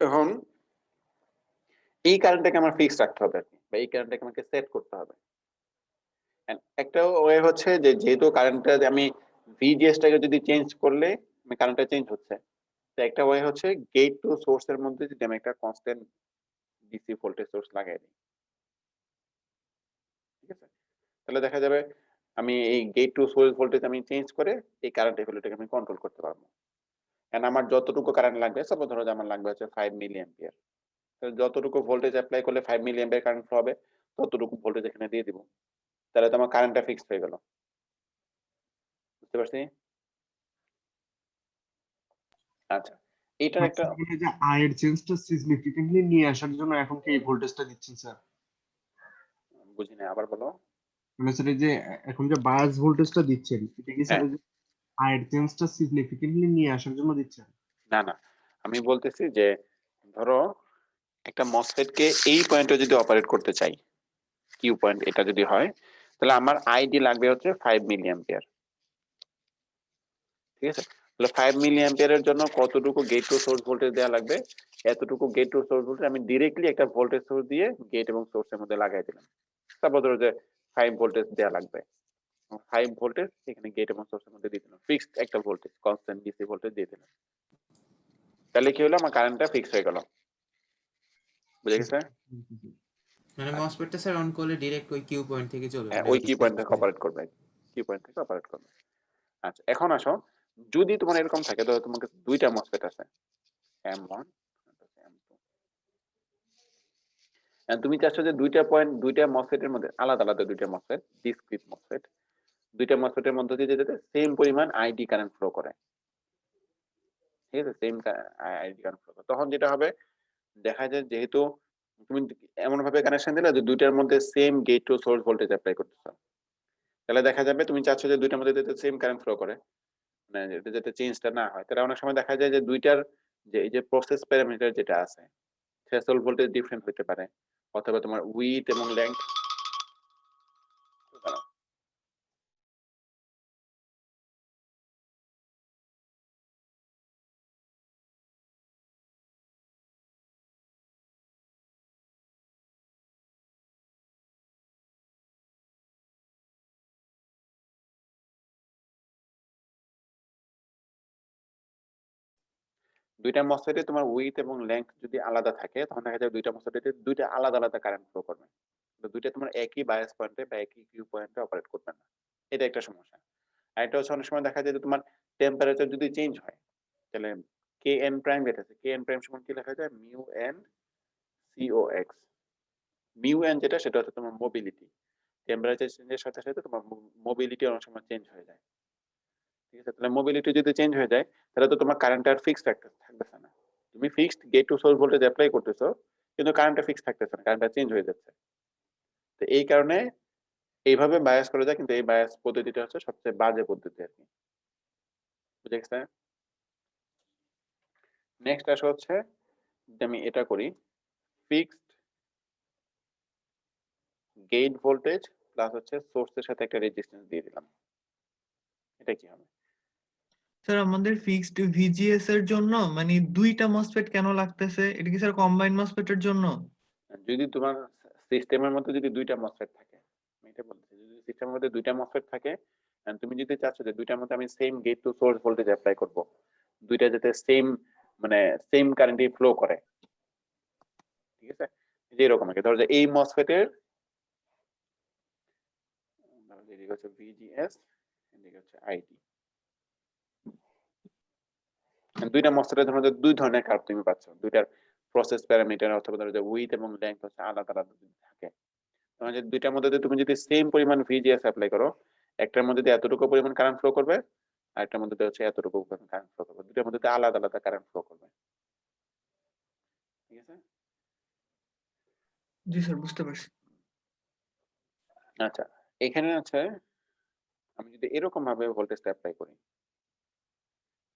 এখন এই কারেন্টটাকে আমার ফিক্স রাখতে হবে আর কি, বা এই কারেন্টটাকে আমাকে সেট করতে হবে। And একটা ওয়ে হচ্ছে যে যেহেতু কারেন্টটা আমি ভিজিএস টাকে যদি চেঞ্জ করলে আমি কারেন্টটা চেঞ্জ হচ্ছে, তো একটা ওয়ে হচ্ছে গেট টু সোর্স এর মধ্যে যদি আমি একটা কনস্ট্যান্ট ডিসি ভোল্টেজ সোর্স লাগাই দিই, ঠিক আছে, তাহলে দেখা যাবে আমি এই গেট টু সোর্স ভোল্টেজ আমি চেঞ্জ করে এই কারেন্ট ভ্যালুটাকে আমি কন্ট্রোল করতে পারবো। এন্ড আমার যতটুকু কারেন্ট লাগবে, সাপোজ ধরো যে আমার লাগবে হচ্ছে 5 মিলি অ্যাম্পিয়ার, তো যতটুকু ভোল্টেজ অ্যাপ্লাই করলে 5 মিলি অ্যাম্পিয়ার কারেন্ট ফ্লো হবে ততটুকু ভোল্টেজ এখানে দিয়ে দিব, তাহলে তো আমার কারেন্টটা ফিক্সড হয়ে গেল। বুঝতে পারছি? আচ্ছা, এইটার একটা মানে যে আয়ের চেঞ্জটা সিগনিফিকেন্টলি নিয়ে আসার জন্য এখন কি এই ভোল্টেজটা দিচ্ছেন স্যার? বুঝি না, আবার বলো। মানে স্যার এই যে এখন যে বায়াস ভোল্টেজটা দিচ্ছেন, এটা কি স্যার হ্যাঁ, ওই যে আয়ের চেঞ্জটা সিগনিফিকেন্টলি নিয়ে আসার জন্য দিচ্ছেন? না না, আমি বলতেছি যে ধরো একটা মসফেট কে এই পয়েন্টে যদি অপারেট করতে চাই, কিউ পয়েন্ট এটা যদি হয়, তাহলে আমার আইডি লাগবে হচ্ছে 5 মিলি অ্যাম্পিয়ার। ঠিক আছে, তাহলে 5 মিলি অ্যাম্পিয়ারের জন্য কতটুকু গেট টু সোর্স ভোল্টেজ দেওয়া লাগবে, এতটুকু গেট টু সোর্স ভোল্টেজ আমি ডিরেক্টলি একটা ভোল্টেজ সোর্স দিয়ে গেট এবং সোর্সের মধ্যে লাগাই দিলাম। তারপর ধরো যে 5 ভোল্টেজ দেওয়া লাগবে, 5 ভোল্টেজ এখানে গেট এবং সোর্সের মধ্যে দিয়ে দিলাম, ফিক্সড একটা ভোল্টেজ কনস্ট্যান্ট ডিসি ভোল্টেজ দিয়ে দিলাম। তাহলে কি হলো, আমার কারেন্টটা ফিক্স হয়ে গেল। বুঝে গেছে? মানে মসফেটটা স্যার অন করলে ডাইরেক্ট ওই কিউ পয়েন্ট থেকে চলবে, হ্যাঁ, মানে ওই ওই কি পয়েন্ট থেকে অপারেট করবে, কি পয়েন্ট থেকে অপারেট করবে। আচ্ছা, এখন আসো, যদি তোমার এরকম থাকে, ধরো তোমাকে দুইটা মসফেট আছে, M1 M2, and তুমি চাচ্ছ যে দুইটা পয়েন্ট, দুইটা মসফেটের মধ্যে আলাদা আলাদা দুইটা মসফেট, ডিসক্রিট মসফেট, দুইটা মসফেটের মধ্যে দিয়ে যেতে সেম পরিমাণ আইডি কারেন্ট ফ্লো করে। ঠিক আছে, সেম আইডি কারেন্ট ফ্লো করে, তখন যেটা হবে দেখা যায় যেহেতু তুমি এমন ভাবে কানেকশন দিলে যে দুইটার মধ্যে same gate to source voltage apply করতেছো, তাহলে দেখা যাবে তুমি চাচ্ছ যে দুইটার মধ্যে যাতে সেম কারেন্ট ফ্লো করে, মানে এটা যাতে চেঞ্জটা না হয়। তাহলে অনেক সময় দেখা যায় যে দুইটার যে এই যে প্রসেস প্যারামিটার যেটা আছে, থ্রেশহোল্ড ভোল্টেজ ডিফারেন্ট হতে পারে, অথবা তোমার উইথ এবং লেংথ, দুইটা মসফেটে তোমার উইথ এবং লেংথ যদি আলাদা থাকে, তখন দেখা যায় দুইটা মসফেটে দুইটা আলাদা আলাদা কারেন্ট ফ্লো করবে, তো দুইটা তোমার একই বায়াস পয়েন্টে বা একই কিউ পয়েন্টে অপারেট করবে না। এটা একটা সমস্যা। আর এটা হচ্ছে অনেক সময় দেখা যায় যে তোমার টেম্পারেচার যদি চেঞ্জ হয়, তাহলে কে এন প্রাইম যেটা আছে, কে এন প্রাইম সমান কি লেখা যায়, mu N CO x. Mu N যেটা, সেটা হচ্ছে তোমার মোবিলিটি, টেম্পারেচার চেঞ্জের সাথে সাথে তোমার মোবিলিটি অনেক সময় চেঞ্জ হয়ে যায়। ঠিক আছে, তাহলে মোবিলিটি যদি চেঞ্জ হয়ে যায়, তাহলে তো তোমার কারেন্ট আর ফিক্সড থাকতেছে না। তুমি fixed gate to source voltage apply করতেছো, কিন্তু কারেন্টটা ফিক্স থাকতেছে না, কারেন্টটা চেঞ্জ হয়ে যাচ্ছে। তো এই কারণে এইভাবে বায়াস করা যায়, কিন্তু এই বায়াস পদ্ধতিটা হচ্ছে সবচেয়ে বাজে পদ্ধতি আর কি। বুঝে গেছে? নেক্সট আসা হচ্ছে যে আমি এটা করি, ফিক্সড গেট ভোল্টেজ প্লাস হচ্ছে সোর্সের সাথে একটা রেজিস্ট্যান্স দিয়ে দিলাম, এটা কি হবে? স্যার আমাদের ফিক্সড ভিজিএস এর জন্য মানে দুইটা মসফেট কেন লাগতেছে? এটা কি স্যার কম্বাইন মসফেটের জন্য? যদি তোমার সিস্টেমের মধ্যে যদি দুইটা মসফেট থাকে, আমি এটা বলতেছি, যদি সিস্টেমের মধ্যে দুইটা মসফেট থাকে and তুমি যদি চাচ্ছ যে দুইটার মধ্যে আমি same gate to source voltage apply করব, দুইটা যাতে সেম মানে সেম কারেন্টই ফ্লো করে, ঠিক আছে? যে এরকম আর কি, ধরো যে এই মসফেটের এদিকে হচ্ছে ভিজিএস, এদিকে হচ্ছে আইডি, দুইটা মসফেটের ধরো যে দুই ধরনের কার্ভ তুমি পাচ্ছ, দুইটার প্রসেস প্যারামিটার অথবা ধরো যে উইথ এবং লেংথ হচ্ছে আলাদা আলাদা যদি থাকে, তোমার দুইটার মধ্যে তুমি যদি সেম পরিমাণ ভিজিএস অ্যাপ্লাই করো, একটার মধ্যে দিয়ে এতটুকু পরিমাণ কারেন্ট ফ্লো করবে, আর একটার মধ্যে দিয়ে হচ্ছে এতটুকু পরিমাণ কারেন্ট ফ্লো করবে, দুইটার মধ্যে দিয়ে আলাদা আলাদা কারেন্ট ফ্লো করবে, ঠিক আছে? জি স্যার, বুঝতে পারছি। আচ্ছা, এখানে আছে আমি যদি এরকম ভাবে ভোল্টেজটা অ্যাপ্লাই করি,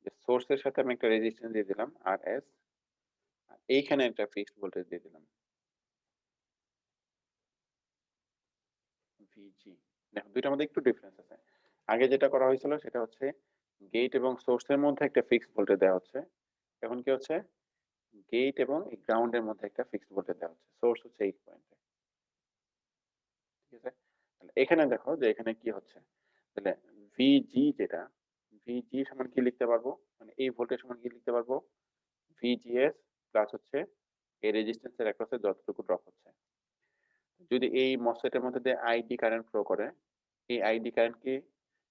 যে সোর্সের সাথে আমি একটা রেজিস্ট্যান্স দিয়ে দিলাম আরএস, আর এইখানে একটা ফিক্সড ভোল্টেজ দিয়ে দিলাম ভিজি। দেখো দুইটার মধ্যে একটু ডিফারেন্স আছে, আগে যেটা করা হয়েছিল সেটা হচ্ছে গেট এবং সোর্সের মধ্যে একটা ফিক্সড ভোল্টেজ দেওয়া হচ্ছে, এখন কি হচ্ছে গেট এবং গ্রাউন্ডের মধ্যে একটা ফিক্সড ভোল্টেজ দেওয়া হচ্ছে, সোর্স হচ্ছে 8 পয়েন্টে, ঠিক আছে? তাহলে এখানে দেখো যে এখানে কি হচ্ছে, তাহলে ভিজি যেটা, ভিজি সমান কি লিখতে পারবো, মানে এই ভোল্টেজ সমান কি লিখতে পারবো, ভিজিএস প্লাস হচ্ছে এই রেজিস্ট্যান্সের অ্যাক্রসে যতটুকু ড্রপ হচ্ছে, যদি এই মসফেটের মধ্যে দিয়ে আইডি কারেন্ট ফ্লো করে, এই আইডি কারেন্ট কি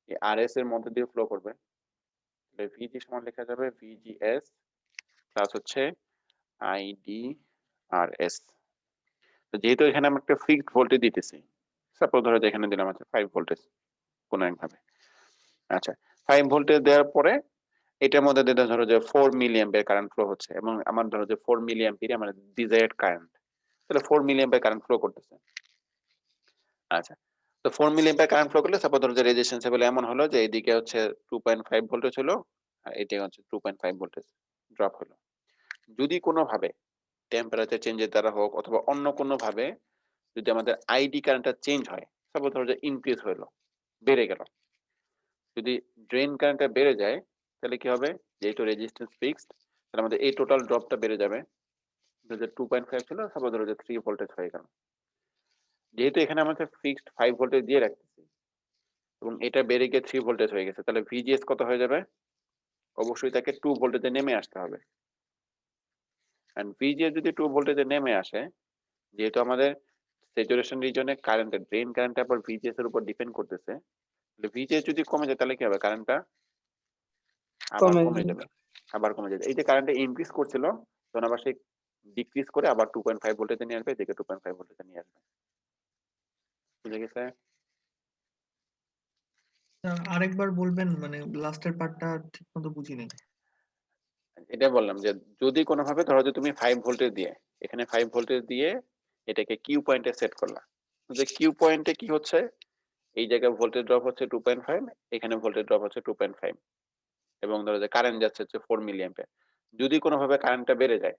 এই আরএস এর মধ্যে দিয়ে ফ্লো করবে, তাহলে ভিজি সমান লেখা যাবে ভিজিএস প্লাস হচ্ছে আইডি আরএস। তো যেহেতু এখানে আমি একটা ফিক্সড ভোল্টেজ দিতেছি, সাপোজ ধরো যে এখানে দিলাম আছে 5 ভোল্টেজ কোনো একভাবে, আচ্ছা 5 ভোল্টেজ দেওয়ার পরে এটার মধ্যে দিয়ে ধরো যে 4 মিলি অ্যাম্পিয়ার কারেন্ট ফ্লো হচ্ছে, এবং আমার ধরো যে 4 মিলি অ্যাম্পিয়ার আমার ডিজায়ার্ড কারেন্ট, তাহলে 4 মিলি অ্যাম্পিয়ার কারেন্ট ফ্লো করতেছে। আচ্ছা, তো 4 মিলি অ্যাম্পিয়ার কারেন্ট ফ্লো করলে সাপোজ ধরো যে রেজিস্ট্যান্স লেভেল এমন হলো যে এদিকে হচ্ছে 2.5 ভোল্টেজ হলো, আর এটা হচ্ছে 2.5 ভোল্টেজ ড্রপ হলো। যদি কোনোভাবে টেম্পারেচার চেঞ্জের দ্বারা হোক অথবা অন্য কোনো ভাবে যদি আমাদের আইডি কারেন্টটা চেঞ্জ হয়, সাপোজ ধরো যে ইনক্রিজ হলো, বেড়ে গেল, যদি ড্রেন কারেন্টটা বেড়ে যায় তাহলে কি হবে, যেহেতু রেজিস্ট্যান্স ফিক্সড তাহলে আমাদের এই টোটাল ড্রপটা বেড়ে যাবে, যে 2.5 ছিল সাপোজ ধরো যে 3 ভোল্টেজ হয়ে গেল, যেহেতু এখানে আমাদের ফিক্সড 5 ভোল্টেজ দিয়ে রাখতেছি এবং এটা বেড়ে গিয়ে 3 ভোল্টেজ হয়ে গেছে, তাহলে ভিজিএস কত হয়ে যাবে, অবশ্যই তাকে 2 ভোল্টেজে নেমে আসতে হবে, এন্ড ভিজিএস যদি 2 ভোল্টেজে নেমে আসে, যেহেতু আমাদের স্যাচুরেশন রিজনে কারেন্টের ড্রেন কারেন্টটা আবার ভিজিএস এর উপর ডিপেন্ড করতেছে, তাহলে ভিজিএস যদি কমে যায় তাহলে কি হবে, কারেন্টটা আবার কমে যাবে, আবার কমে যাবে, এই যে কারেন্টটা ইনক্রিজ করছিল তখন আবার সেই ডিক্রিজ করে আবার 2.5 ভোল্টেজে নিয়ে আসবে, এদিকে 2.5 ভোল্টেজে নিয়ে আসবে, বুঝে গেছে? আরেকবার বলবেন, মানে লাস্টের পার্টটা ঠিক মতো বুঝি নাই। এটা বললাম যে যদি কোনোভাবে ধরো যে তুমি 5 ভোল্টেজ দিয়ে, এখানে 5 ভোল্টেজ দিয়ে এটাকে কিউ পয়েন্টে সেট করলা, যে কিউ পয়েন্টে কি হচ্ছে, এই জায়গায় ভোল্টেজ ড্রপ হচ্ছে 2.5, এখানে ভোল্টেজ ড্রপ হচ্ছে 2.5, এবং ধরো যে কারেন্ট যাচ্ছে হচ্ছে 4 মিলি অ্যাম্পিয়ার, যদি কোনোভাবে কারেন্টটা বেড়ে যায়,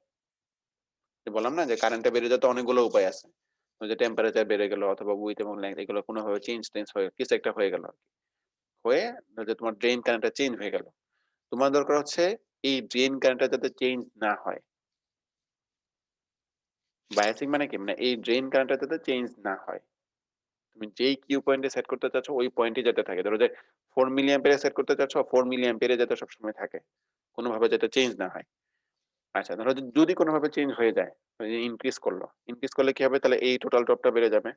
যে বললাম না যে কারেন্টটা বেড়ে যেতে অনেকগুলো উপায় আছে, যে টেম্পারেচার বেড়ে গেল অথবা উইথ এবং লেংথ এগুলো কোনোভাবে চেঞ্জ হয়ে কিছু একটা হয়ে গেল, হয়ে যে তোমার ড্রেন কারেন্টটা চেঞ্জ হয়ে গেল, তোমার দরকার হচ্ছে এই ড্রেন কারেন্টটা যাতে চেঞ্জ না হয়, বায়াসিং মানে কি, মানে এই ড্রেন কারেন্টটা যাতে চেঞ্জ না হয়, তুমি যেই কিউ পয়েন্টে সেট করতে চাচ্ছ ওই পয়েন্টে যাতে থাকে, ধরো যে 4 মিলি অ্যাম্পিয়ারে সেট করতে চাচ্ছ, 4 মিলি অ্যাম্পিয়ারে যাতে সবসময় থাকে, কোনোভাবে যাতে চেঞ্জ না হয়। আচ্ছা ধরো যে যদি কোনোভাবে চেঞ্জ হয়ে যায়, ইনক্রিজ করলে কি হবে, তাহলে এই টোটাল ড্রপটা বেড়ে যাবে।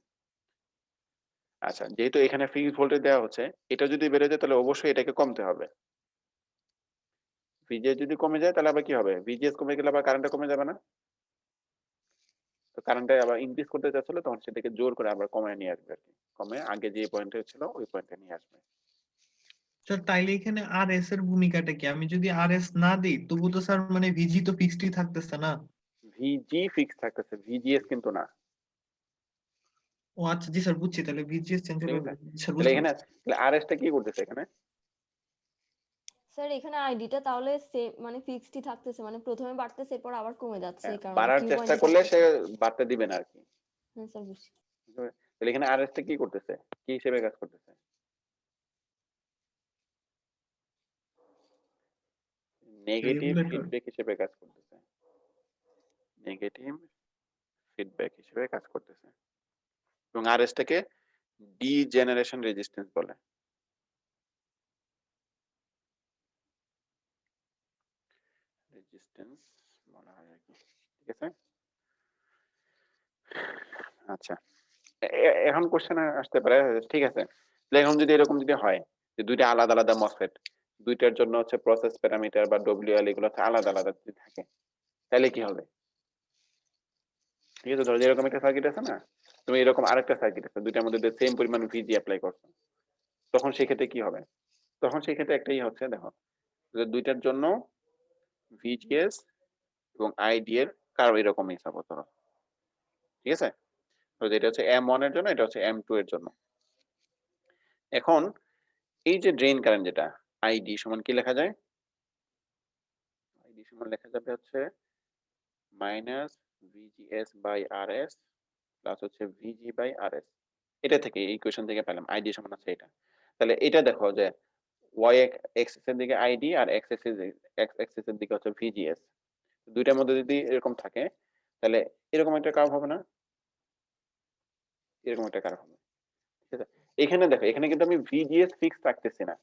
আচ্ছা, যেহেতু এখানে ফিক্সড ভোল্টেজ দেওয়া হচ্ছে, এটা যদি বেড়ে যায় তাহলে অবশ্যই এটাকে কমতে হবে, ভিজিএস যদি কমে যায় তাহলে আবার কি হবে, ভিজিএস কমে গেলে আবার কারেন্টটা কমে যাবে না, তো কারেন্টটা আবার ইনক্রিজ করতে চাচ্ছিল তখন সেটাকে জোর করে আবার কমায় নিয়ে আসবে আর কি, কমে আগে যে পয়েন্টে ছিল ওই পয়েন্টে নিয়ে আসবে। স্যার তাইলে এখানে আর এস এর ভূমিকাটা কি? আমি যদি আর এস না দিই তবু তো স্যার মানে ভিজি তো ফিক্সডই থাকতেছে না? ভিজি ফিক্স থাকতেছে, ভিজিএস কিন্তু না, ও আচ্ছা, জি স্যার বুঝছি, তাহলে ভিজিএস চেঞ্জ ঠিক হবে। আছে? স্যার তাহলে বুঝতে এখানে পারছি। তাহলে আরএস টা কি করতেছে এখানে, স্যার এখানে আইডিটা তাহলে সেম মানে ফিক্সডই থাকতেছে, মানে প্রথমে বাড়তেছে এরপর আবার কমে যাচ্ছে, এই কারণে বাড়ার কিউ চেষ্টা পয়েন্টে করলে সে থাকতেছে। বাড়তে দিবে না আর কি, হ্যাঁ স্যার বুঝছি। তাহলে এখানে আরএস টা কি করতেছে, কি হিসেবে কাজ করতেছে? Negative Regulator. ফিডব্যাক হিসেবে কাজ করতেছে, নেগেটিভ ফিডব্যাক হিসেবে কাজ করতেছে। এবং আরএস টাকে ডিজেনারেশন রেজিস্ট্যান্স বলে। রেজিস্ট্যান্স বলা হয় আর কি, ঠিক আছে। আচ্ছা, এখন কোশ্চেন আসতে পারে, ঠিক আছে, তাহলে এখন যদি এরকম যদি হয় যে দুইটা আলাদা আলাদা মসফেট, দুইটার জন্য হচ্ছে প্রসেস প্যারামিটার বা ডব্লিউএল এগুলো হচ্ছে আলাদা আলাদা যদি থাকে, তাহলে কি হবে? ঠিক আছে, ধরো এরকম একটা সার্কিট আছে না, তুমি এরকম আরেকটা সার্কিট আছে, দুইটার মধ্যে সেম পরিমাণ ভিজি অ্যাপ্লাই করছো, তখন সেক্ষেত্রে কি হবে? তখন সেক্ষেত্রে একটাই হচ্ছে, দেখো যে দুইটার জন্য ভিজিএস এবং আইডি এর কার্ভ এরকম হিসাব হতো, ঠিক আছে। তো এটা হচ্ছে M1 এর জন্য, এটা হচ্ছে M2 এর জন্য। এখন এই যে ড্রেন কারেন্ট যেটা আইডি সমান কি লেখা যায়? আইডি সমান লেখা যাবে হচ্ছে minus VGS by RS plus হচ্ছে ভিজি বাই আরএস। এটা থেকে এই ইকুয়েশন থেকে পেলাম আইডি সমান আছে এটা। তাহলে এটা দেখো যে ওয়াই এক্সিস এর দিকে আইডি আর এক্স এক্সিস এর দিকে হচ্ছে ভিজিএস, দুইটার মধ্যে যদি এরকম থাকে তাহলে এরকম একটা কার্ভ হবে না, এরকম একটা কার্ভ হবে, ঠিক আছে। এখানে দেখো, এখানে কিন্তু আমি ভিজিএস ফিক্স রাখতেছি না,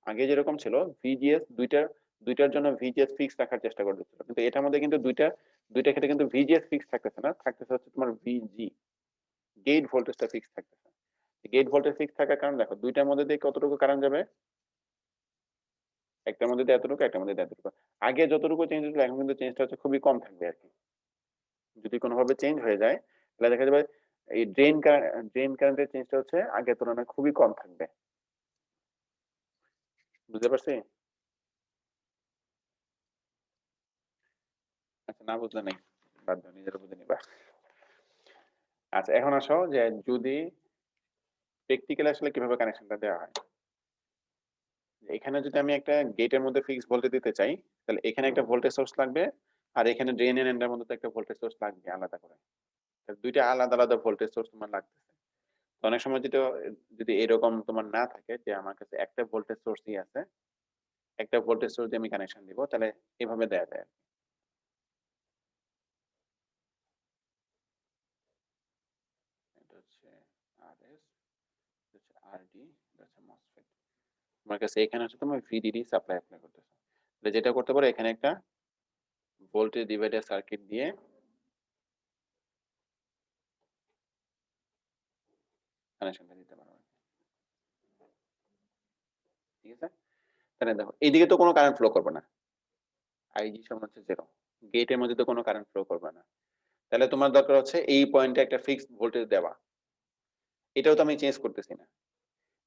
আগে যেরকম ছিল ভিজিএস দুইটার জন্য ভিজিএস ফিক্স রাখার চেষ্টা করতেছিল, কিন্তু এটার মধ্যে কিন্তু দুইটা ক্ষেত্রে কিন্তু ভিজিএস ফিক্স থাকতেছে না, থাকতেছে হচ্ছে তোমার ভিজি, গেট ভোল্টেজটা ফিক্স থাকতেছে। গেট ভোল্টেজ ফিক্স থাকার কারণে দেখো দুইটার মধ্যে দিয়ে কতটুকু কারেন্ট যাবে, একটার মধ্যে দিয়ে এতটুকু, একটার মধ্যে দিয়ে এতটুকু। আগে যতটুকু চেঞ্জ হচ্ছিল এখন কিন্তু চেঞ্জটা হচ্ছে খুবই কম থাকবে আর কি। যদি কোনোভাবে চেঞ্জ হয়ে যায় তাহলে দেখা যাবে এই ড্রেন কারেন্টের চেঞ্জটা হচ্ছে আগের তুলনায় খুবই কম থাকবে। বুঝতে পারছি? আচ্ছা, না বুঝলে নাই, বাদ দাও, নিজেরা বুঝে নিবা। আচ্ছা, এখন আসো যে যদি প্র্যাকটিক্যালি আসলে কিভাবে কানেকশনটা দেওয়া হয়। এখানে যদি আমি একটা গেটের মধ্যে ফিক্স ভোল্টেজ দিতে চাই তাহলে এখানে একটা ভোল্টেজ সোর্স লাগবে, আর এখানে ড্রেন এর এন্ডের মধ্যে তো একটা ভোল্টেজ সোর্স লাগবে আলাদা করে। তাহলে দুইটা আলাদা আলাদা ভোল্টেজ সোর্স তোমার লাগতেছে। তো অনেক সময় যদি এরকম তোমার না থাকে যে আমার কাছে একটা ভোল্টেজ সোর্সই আছে, একটা ভোল্টেজ সোর্স দিয়ে আমি কানেকশন দিব, তাহলে এভাবে দেয়া যায়। এটা হচ্ছে আরএস, এটা হচ্ছে আরডি, এটা হচ্ছে মসফেট। তোমার কাছে এখানে হচ্ছে তোমার ভিডিডি সাপ্লাই অ্যাপ্লাই করতেছে, তাহলে যেটা করতে পারো এখানে একটা ভোল্টেজ ডিভাইডার সার্কিট দিয়ে কানেকশনটা দিতে পারো, ঠিক আছে। তাহলে দেখো এইদিকে তো কোনো কারেন্ট ফ্লো করবে না, আইজি সমান হচ্ছে 0, গেটের মধ্যে তো কোনো কারেন্ট ফ্লো করবে না, তাহলে তোমার দরকার হচ্ছে এই পয়েন্টে একটা ফিক্সড ভোল্টেজ দেওয়া, এটাও তো আমি চেঞ্জ করতেছি না।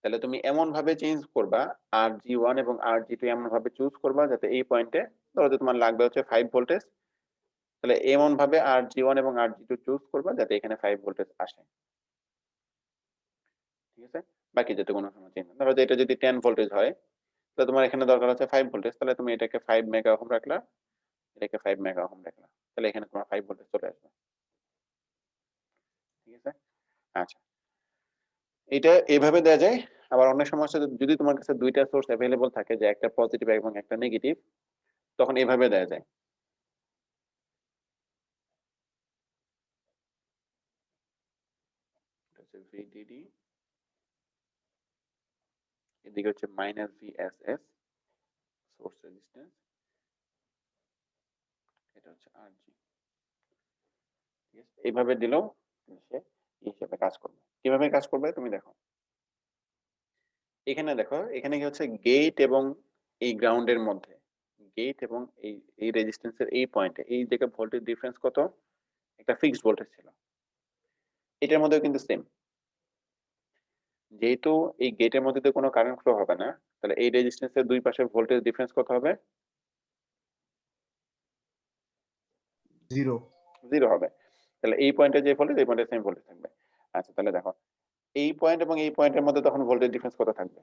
তাহলে তুমি এমন ভাবে চেঞ্জ করবা RG1 এবং RG2 এমন ভাবে চুজ করবা যাতে এই পয়েন্টে, ধরো যে তোমার লাগবে হচ্ছে 5 ভোল্টেজ, তাহলে এমন ভাবে RG1 এবং RG2 চুজ করবা যাতে এখানে 5 ভোল্টেজ আসে, ঠিক আছে। বাকি যাতে কোনো সময় চেঞ্জ, ধরো যে এটা যদি 10 ভোল্টেজ হয় তাহলে তোমার এখানে দরকার হচ্ছে 5 ভোল্টেজ, তাহলে তুমি এটাকে 5 মেগা ওহম রাখলা, এটাকে 5 মেগা ওহম রাখলা, তাহলে এখানে তোমার 5 ভোল্টেজ চলে আসবে, ঠিক আছে। আচ্ছা, এটা এইভাবে দেওয়া যায়। আবার অনেক সমস্যা যদি তোমার কাছে দুইটা সোর্স অ্যাভেলেবল থাকে, যে একটা পজিটিভ এবং একটা নেগেটিভ, তখন এইভাবে দেওয়া যায়। ভিডিডি, এদিকে হচ্ছে মাইনাস ভিএসএস সোর্স রেজিস্ট্যান্স, এটা হচ্ছে আরজি, ঠিক আছে। এইভাবে দিলেও সে এই হিসাবে কাজ করবে। কিভাবে কাজ করবে তুমি দেখো, এখানে দেখো, এখানে কি হচ্ছে গেট এবং এই গ্রাউন্ডের মধ্যে, গেট এবং এই রেজিস্ট্যান্সের এই পয়েন্টে এই জায়গায় ভোল্টেজ ডিফারেন্স কত, একটা ফিক্সড ভোল্টেজ ছিল, এটার মধ্যেও কিন্তু সেম। যেহেতু এই গেটের মধ্যে তো কোনো কারেন্ট ফ্লো হবে না, তাহলে এই রেজিস্ট্যান্সের দুই পাশে ভোল্টেজ ডিফারেন্স কত হবে, 0 হবে। তাহলে এই পয়েন্টে যে ভোল্টেজ, এই পয়েন্টে সেম ভোল্টেজ থাকবে। আচ্ছা, তাহলে দেখো এই পয়েন্ট এবং এই পয়েন্টের মধ্যে তখন ভোল্টেজ ডিফারেন্স কত থাকবে,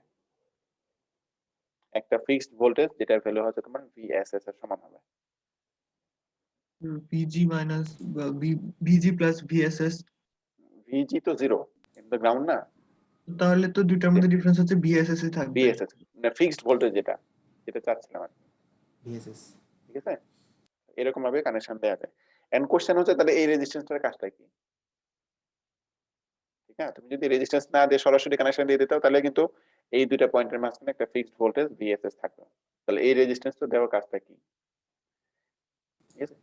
একটা ফিক্সড ভোল্টেজ যেটার ভ্যালু হচ্ছে তোমার ভিএসএস এর সমান হবে, VG minus VG plus VSS, ভিজি তো 0 কিন্তু গ্রাউন্ড না, তাহলে তো দুইটার মধ্যে ডিফারেন্স হচ্ছে বিএসএস এ থাকবে। বিএসএস মানে ফিক্সড ভোল্টেজ যেটা চাচ্ছিলাম আর কি। ভিএসএস। ঠিক আছে, এরকম ভাবে কানেকশন দেওয়া যায়। এন্ড কোশ্চেন হচ্ছে তাহলে এই রেজিস্ট্যান্সটার কাজটা কি? ঠিক আছে, তুমি যদি রেজিস্ট্যান্স না দিয়ে সরাসরি কানেকশন দিয়ে দিতে তাহলে কিন্তু এই দুইটা পয়েন্টের মাঝখানে একটা ফিক্সড ভোল্টেজ ভিএসএস থাকবে। তাহলে এই রেজিস্ট্যান্সটা দেওয়ার কাজটা কি? ঠিক আছে,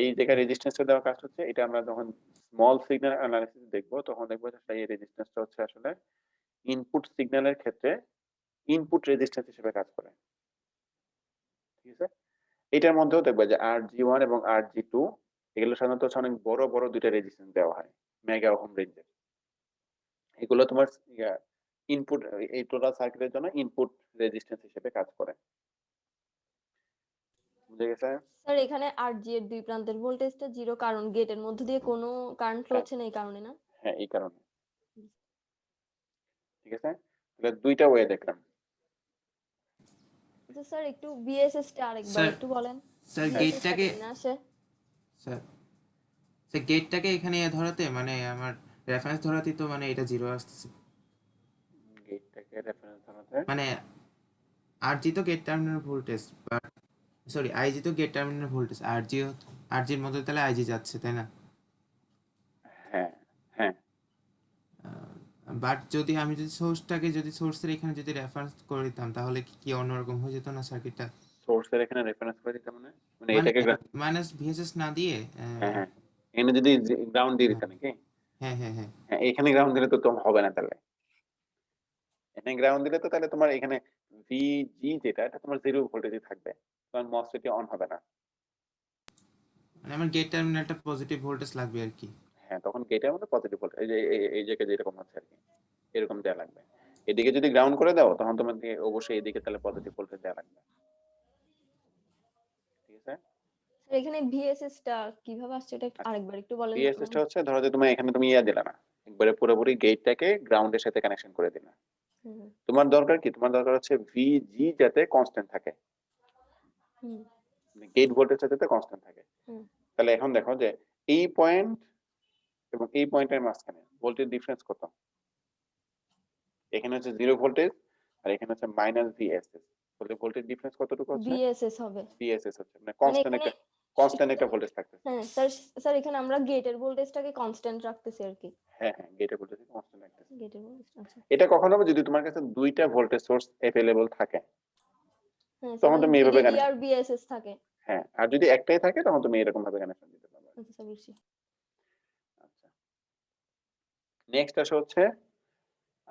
এই জায়গায় রেজিস্ট্যান্সটা দেওয়ার কাজ হচ্ছে, এটা আমরা যখন স্মল সিগন্যাল অ্যানালিসিস দেখবো তখন দেখবো যে এই রেজিস্ট্যান্সটা হচ্ছে আসলে ইনপুট সিগন্যালের ক্ষেত্রে ইনপুট রেজিস্ট্যান্স হিসেবে কাজ করে। ঠিক আছে, এটার মধ্যেও দেখবে যে RG1 এবং RG2 এগুলো সাধারণত হচ্ছে অনেক বড় বড় দুইটা রেজিস্ট্যান্স দেওয়া হয় মেগা ওহম রেঞ্জের। এগুলো তোমার ইনপুট এই টোটাল সার্কিটের জন্য ইনপুট রেজিস্ট্যান্স হিসেবে কাজ করে। বুঝে গেছে? স্যার এখানে RG এর দুই প্রান্তের ভোল্টেজটা 0 কারণ গেটের মধ্যে দিয়ে কোনো কারেন্ট ফ্লো হ্যাঁ। হচ্ছে না এই কারণে না? হ্যাঁ, এই কারণে। ঠিক আছে, তাহলে দুইটা ওয়ে দেখলাম। আচ্ছা স্যার একটু বিএসএস টা আরেকবার স্যার একটু বলেন। স্যার BSS টা গেটটাকে কেমনে আসে? স্যার স্যার গেটটাকে এখানে ধরাতে মানে আমার রেফারেন্স ধরাতে তো মানে এটা 0 আসতেছে। গেটটাকে রেফারেন্স ধরাতে মানে আরজি তো gate terminal voltage, but sorry IG তো গেট টার্মিনাল ভোল্টেজ, আরজির মধ্যে তাহলে আইজি যাচ্ছে তাই না? হ্যাঁ হ্যাঁ বাট যদি আমি যদি সোর্সের এখানে যদি রেফারেন্স করে দিতাম তাহলে কি অন্যরকম হয়ে যেত না সার্কিটটা? সোর্সের এখানে রেফারেন্স করে দিতে মানে মানে মানে এটাকে মাইনাস ভিএসএস না দিয়ে হ্যাঁ হ্যাঁ এখানে যদি গ্রাউন্ড দিয়ে দিতে নাকি? হ্যাঁ হ্যাঁ হ্যাঁ হ্যাঁ, এখানে গ্রাউন্ড দিলে তো হবে না। তাহলে এখানে গ্রাউন্ড দিলে তো তাহলে তোমার এখানে ভিজি যেটা এটা তোমার 0 ভোল্টেজে থাকবে, তোমার মসফেট অন হবে না। মানে আমার গেট টার্মিনালটা পজিটিভ ভোল্টেজ লাগবে আর কি। হ্যাঁ, তখন গেটের মধ্যে পজিটিভ ভোল্টেজ এই যে এই জায়গায় যেরকম হচ্ছে আর কি এরকম দেওয়া লাগবে। এদিকে যদি গ্রাউন্ড করে দাও তখন তোমাকে অবশ্যই এদিকে তাহলে পজিটিভ ভোল্টেজ দেওয়া লাগবে। ঠিক আছে, স্যার এখানে ভিএসএস টা কিভাবে আসছে এটা আরেকবার একটু বলেন না? বিএসএসটা হচ্ছে ধরো যে তুমি এখানে তুমি ইয়া দিলা না, একবারে পুরোপুরি গেটটাকে গ্রাউন্ডের সাথে কানেকশন করে দিলা। হুম তোমার দরকার কি? তোমার দরকার হচ্ছে ভিজি যাতে কনস্ট্যান্ট থাকে, হুম গেট ভোল্টেজটা যাতে কনস্ট্যান্ট থাকে। হুম তাহলে এখন দেখো যে এই পয়েন্ট এবং এই পয়েন্টের মাঝখানে ভোল্টেজ ডিফারেন্স কত? এখানে হচ্ছে 0 ভোল্টেজ আর এখানে হচ্ছে মাইনাস ভিএসএস। তাহলে ভোল্টেজ ডিফারেন্স কতটুকু হচ্ছে? বিএসএস হবে। ভিএসএস হচ্ছে মানে মানে এখানে কনস্ট্যান্ট একটা ভোল্টেজ থাকতেছে। হ্যাঁ স্যার, স্যার এখানে আমরা গেটের ভোল্টেজটাকে কনস্ট্যান্ট রাখতেছি আর কি। হ্যাঁ হ্যাঁ, গেটের ভোল্টেজ কনস্ট্যান্ট রাখতেছে। গেটের ভোল্টেজ আচ্ছা। এটা কখন হবে? যদি তোমার কাছে দুইটা ভোল্টেজ সোর্স अवेलेबल থাকে হ্যাঁ তখন স্যার তুমি এইভাবে ভিডিডি কানেকশন। আর বিএসএস থাকে। হ্যাঁ, আর যদি একটাই থাকে তখন তুমি এরকম ভাবে কানেকশন দিতে পারবে। আচ্ছা স্যার বুঝছি। আচ্ছা, নেক্সট আসে হচ্ছে